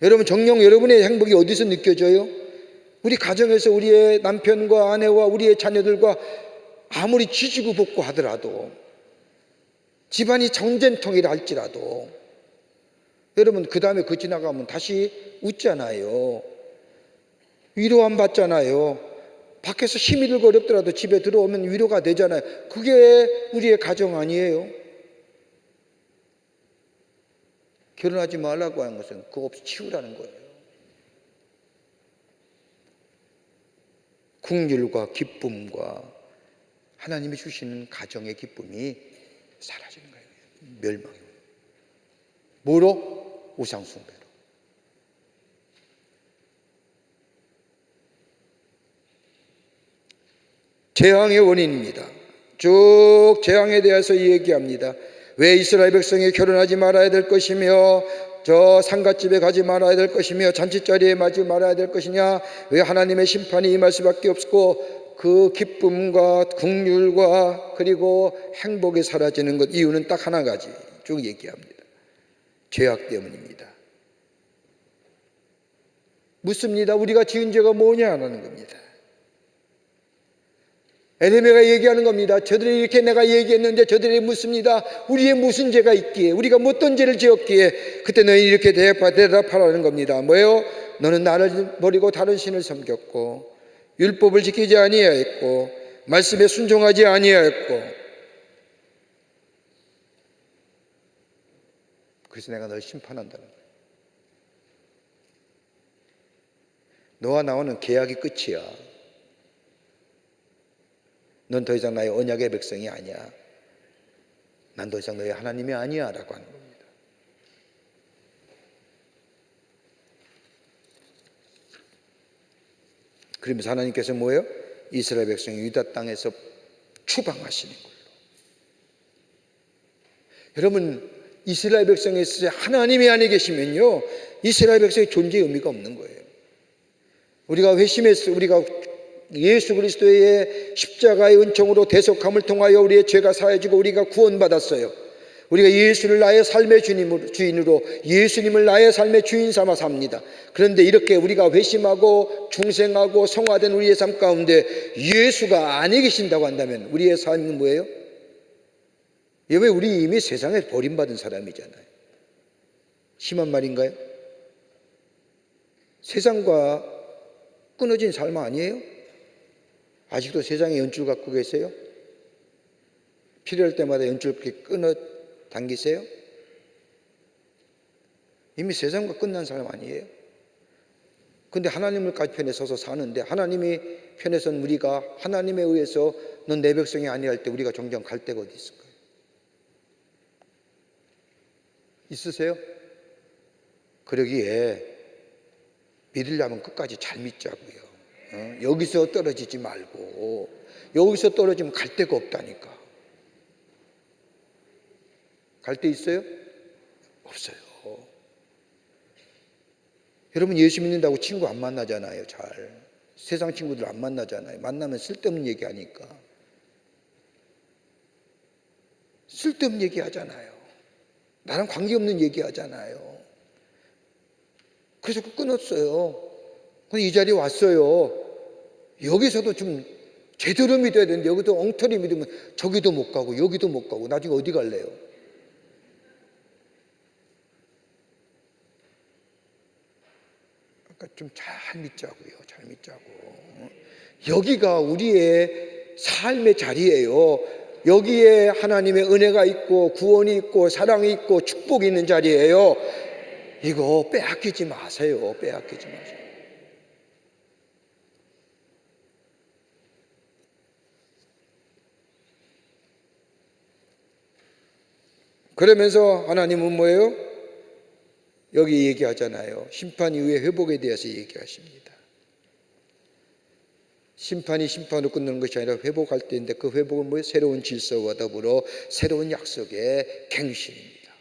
여러분, 정녕 여러분의 행복이 어디서 느껴져요? 우리 가정에서 우리의 남편과 아내와 우리의 자녀들과 아무리 지지고 볶고 하더라도, 집안이 전쟁통이라 할지라도, 여러분, 그 다음에 그 지나가면 다시 웃잖아요. 위로 안 받잖아요. 밖에서 힘이 들고 어렵더라도 집에 들어오면 위로가 되잖아요. 그게 우리의 가정 아니에요? 결혼하지 말라고 하는 것은 그거 없이 치우라는 거예요. 긍휼과 기쁨과 하나님이 주시는 가정의 기쁨이 사라지는 거예요. 멸망이. 뭐로? 우상숭배로. 재앙의 원인입니다. 쭉 재앙에 대해서 얘기합니다. 왜 이스라엘 백성이 결혼하지 말아야 될 것이며, 저 상갓집에 가지 말아야 될 것이며, 잔치자리에 맞지 말아야 될 것이냐, 왜 하나님의 심판이 임할 수밖에 없고, 그 기쁨과 긍휼과 그리고 행복이 사라지는 것, 이유는 딱 하나 가지 쭉 얘기합니다. 죄악 때문입니다. 묻습니다. 우리가 지은 죄가 뭐냐 하는 겁니다. 에레미야가 얘기하는 겁니다. 저들이 이렇게 내가 얘기했는데 저들이 묻습니다. 우리의 무슨 죄가 있기에, 우리가 어떤 죄를 지었기에. 그때 너희 이렇게 대답하라는 겁니다. 뭐예요? 너는 나를 버리고 다른 신을 섬겼고, 율법을 지키지 아니하였고, 말씀에 순종하지 아니하였고, 그래서 내가 널 심판한다는 거예요. 너와 나와는 계약이 끝이야. 넌 더 이상 나의 언약의 백성이 아니야. 난 더 이상 너의 하나님이 아니야 라고 하는 겁니다. 그러면서 하나님께서 뭐예요? 이스라엘 백성이 유다 땅에서 추방하시는 걸로. 여러분, 이스라엘 백성에 있어서 하나님이 안에 계시면요, 이스라엘 백성의 존재의 의미가 없는 거예요. 우리가 회심했어. 우리가 예수 그리스도의 십자가의 은총으로 대속함을 통하여 우리의 죄가 사해지고 우리가 구원받았어요. 우리가 예수를 나의 삶의 주인으로 예수님을 나의 삶의 주인 삼아 삽니다. 그런데 이렇게 우리가 회심하고 중생하고 성화된 우리의 삶 가운데 예수가 안에 계신다고 한다면 우리의 삶은 뭐예요? 왜 우리 이미 세상에 버림받은 사람이잖아요. 심한 말인가요? 세상과 끊어진 삶 아니에요? 아직도 세상에 연줄 갖고 계세요? 필요할 때마다 연줄 그렇게 끊어 당기세요? 이미 세상과 끝난 사람 아니에요? 근데 하나님을 편에 서서 사는데, 하나님이 편에 선 우리가 하나님에 의해서 넌 내 백성이 아니야 할 때 우리가 정녕 갈 데가 어디 있을까요? 있으세요? 그러기에 믿으려면 끝까지 잘 믿자고요. 여기서 떨어지지 말고. 여기서 떨어지면 갈 데가 없다니까. 갈 데 있어요? 없어요. 여러분, 예수 믿는다고 친구 안 만나잖아요. 잘 세상 친구들 안 만나잖아요. 만나면 쓸데없는 얘기하니까. 쓸데없는 얘기하잖아요. 나랑 관계없는 얘기하잖아요. 그래서 끊었어요. 근데 이 자리에 왔어요. 여기서도 좀 제대로 믿어야 되는데 여기도 엉터리 믿으면 저기도 못 가고 여기도 못 가고 나중에 어디 갈래요? 그러니까 좀 잘 믿자고요. 잘 믿자고. 여기가 우리의 삶의 자리예요. 여기에 하나님의 은혜가 있고 구원이 있고 사랑이 있고 축복이 있는 자리예요. 이거 빼앗기지 마세요. 빼앗기지 마세요. 그러면서 하나님은 뭐예요? 여기 얘기하잖아요. 심판 이후의 회복에 대해서 얘기하십니다. 심판이 심판으로 끝나는 것이 아니라 회복할 때인데 그 회복은 뭐예요? 새로운 질서와 더불어 새로운 약속의 갱신입니다.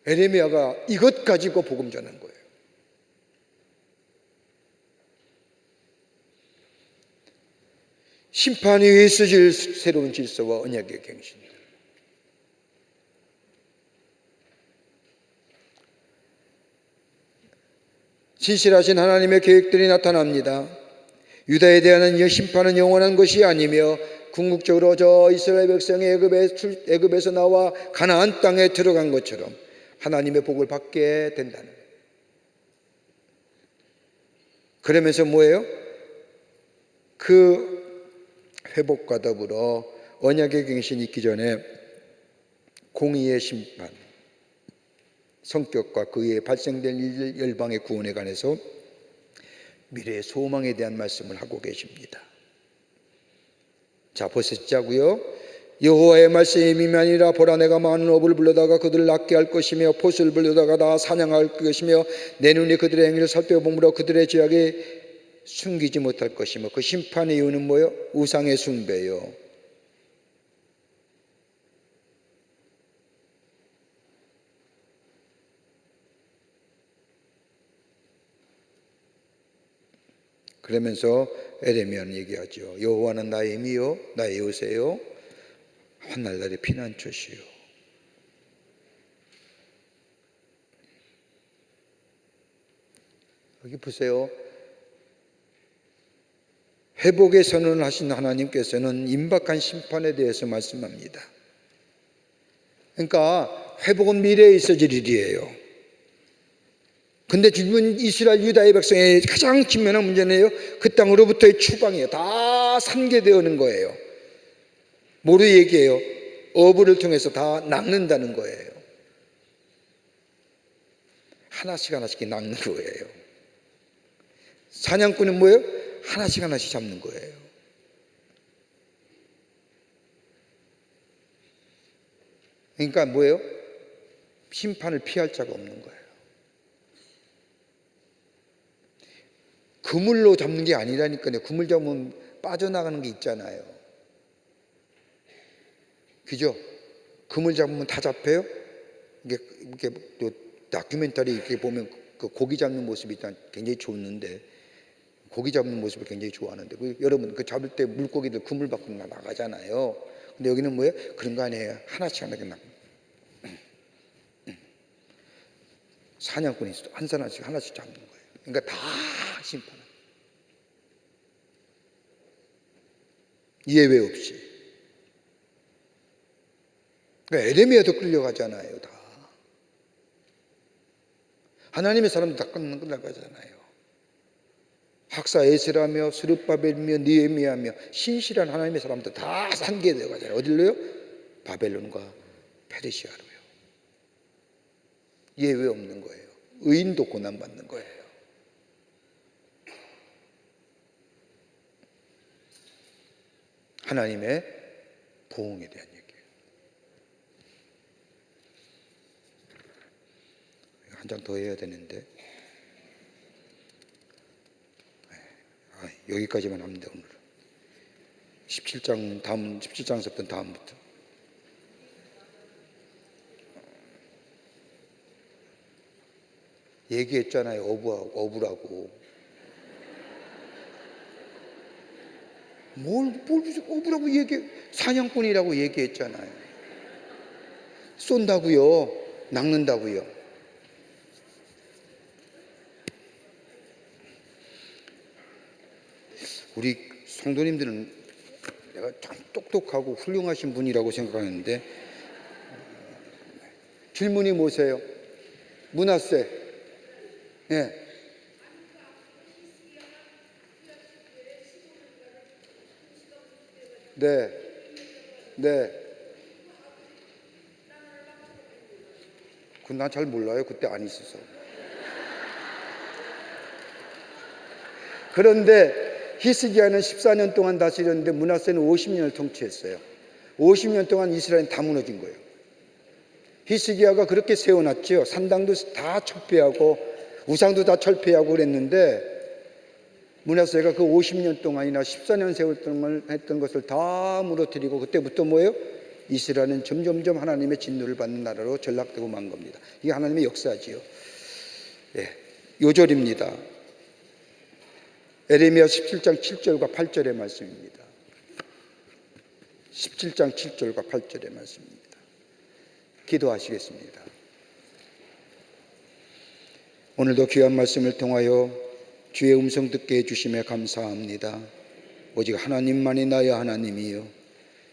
에레미야가 이것 가지고 복음 전한 거예요. 심판 이후에 있어질 새로운 질서와 언약의 갱신. 진실하신 하나님의 계획들이 나타납니다. 유다에 대한 심판은 영원한 것이 아니며 궁극적으로 저 이스라엘 백성이 애굽에서 나와 가나안 땅에 들어간 것처럼 하나님의 복을 받게 된다는 거예요. 그러면서 뭐예요? 그 회복과 더불어 언약의 갱신이 있기 전에 공의의 심판, 성격과 그에 발생될 열방의 구원에 관해서 미래의 소망에 대한 말씀을 하고 계십니다. 자, 보시자고요. 여호와의 말씀이 아니라 보라 내가 많은 어부를 불러다가 그들을 낫게 할 것이며 포수를 불러다가 다 사냥할 것이며 내 눈이 그들의 행위를 살펴보므로 그들의 죄악에 숨기지 못할 것이며 그 심판의 이유는 뭐예요? 우상의 숭배요. 그러면서 에레미야는 얘기하죠. 여호와는 나의 힘이요 나의 요새요 한날날의 피난처시요. 여기 보세요. 회복의 선언을 하신 하나님께서는 임박한 심판에 대해서 말씀합니다. 그러니까 회복은 미래에 있어질 일이에요. 근데 지금 이스라엘 유다의 백성의 가장 직면한 문제는요, 그 땅으로부터의 추방이에요. 다 산계되어는 거예요. 뭐로 얘기해요? 어부를 통해서 다 낚는다는 거예요. 하나씩 하나씩 낚는 거예요. 사냥꾼은 뭐예요? 하나씩 하나씩 잡는 거예요. 그러니까 뭐예요? 심판을 피할 자가 없는 거예요. 그물로 잡는 게 아니라니까요. 그물 잡으면 빠져나가는 게 있잖아요. 그죠? 그물 잡으면 다 잡혀요? 이게 또 다큐멘터리 이렇게 보면 그 고기 잡는 모습이 일단 굉장히 좋는데, 고기 잡는 모습을 굉장히 좋아하는데, 여러분 그 잡을 때 물고기들 그물 밖으로 나가잖아요. 근데 여기는 뭐예요? 그런 거 아니에요. 하나씩 하나씩 사냥꾼이 있어. 한 사람씩 하나씩 잡는 거예요. 그러니까 다 심판. 예외 없이. 그러니까 에레미야도 끌려가잖아요. 다. 하나님의 사람들 다 끌려가잖아요. 학사 에스라며 스룹바벨이며 느헤미야며 신실한 하나님의 사람들 다 산계되어 가잖아요. 어디로요? 바벨론과 페르시아로요. 예외 없는 거예요. 의인도 고난받는 거예요. 하나님의 보응에 대한 얘기예요. 한 장 더 해야 되는데 여기까지만 하면 돼. 오늘 17장 다음 17장부터 다음부터 얘기했잖아요. 어부라고. 뭘 어부라고 사냥꾼이라고 얘기했잖아요. 쏜다고요. 낚는다고요. 우리 성도님들은 내가 참 똑똑하고 훌륭하신 분이라고 생각하는데, 질문이 뭐세요? 문화세. 예. 네. 네. 그건 난 잘 몰라요. 그때 안 있어서. 그런데 히스기야는 14년 동안 다스렸는데 므낫세는 50년을 통치했어요. 50년 동안 이스라엘은 다 무너진 거예요. 히스기야가 그렇게 세워놨죠. 산당도 다 철폐하고 우상도 다 철폐하고 그랬는데, 므낫세가 그 50년 동안이나 14년 세월 동안 했던 것을 다 무너뜨리고, 그때부터 뭐예요? 이스라엘은 점점점 하나님의 진노를 받는 나라로 전락되고 만 겁니다. 이게 하나님의 역사지요. 예, 요절입니다. 에레미야 17장 7절과 8절의 말씀입니다. 17장 7절과 8절의 말씀입니다. 기도하시겠습니다. 오늘도 귀한 말씀을 통하여 주의 음성 듣게 해주심에 감사합니다. 오직 하나님만이 나의 하나님이요,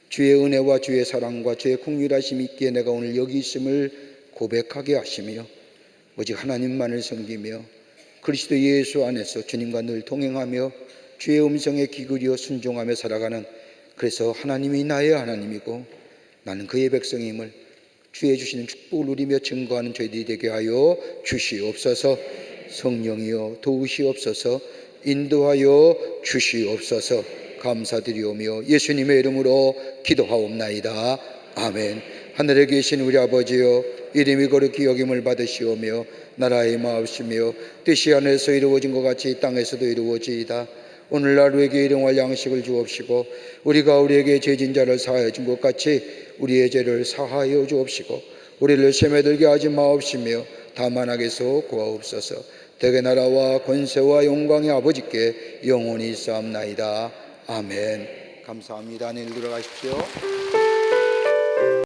주의 은혜와 주의 사랑과 주의 긍휼하심이 있기에 내가 오늘 여기 있음을 고백하게 하시며, 오직 하나님만을 섬기며 그리스도 예수 안에서 주님과 늘 동행하며 주의 음성에 기울여 순종하며 살아가는, 그래서 하나님이 나의 하나님이고 나는 그의 백성임을 주의 주시는 축복을 누리며 증거하는 저희들이 되게 하여 주시옵소서. 성령이여 도우시옵소서. 인도하여 주시옵소서. 감사드리오며 예수님의 이름으로 기도하옵나이다. 아멘. 하늘에 계신 우리 아버지여, 이름이 거룩히 여김을 받으시오며 나라의 마옵시며 뜻이 하늘에서 이루어진 것 같이 땅에서도 이루어지이다. 오늘날 우리에게 일용할 양식을 주옵시고, 우리가 우리에게 죄진 자를 사하여 준 것 같이 우리의 죄를 사하여 주옵시고, 우리를 시험에 들게 하지 마옵시며 다만 악에서 구하옵소서. 대개 나라와 권세와 영광의 아버지께 영원히 있사옵나이다. 아멘. 감사합니다. 안에 들어가십시오.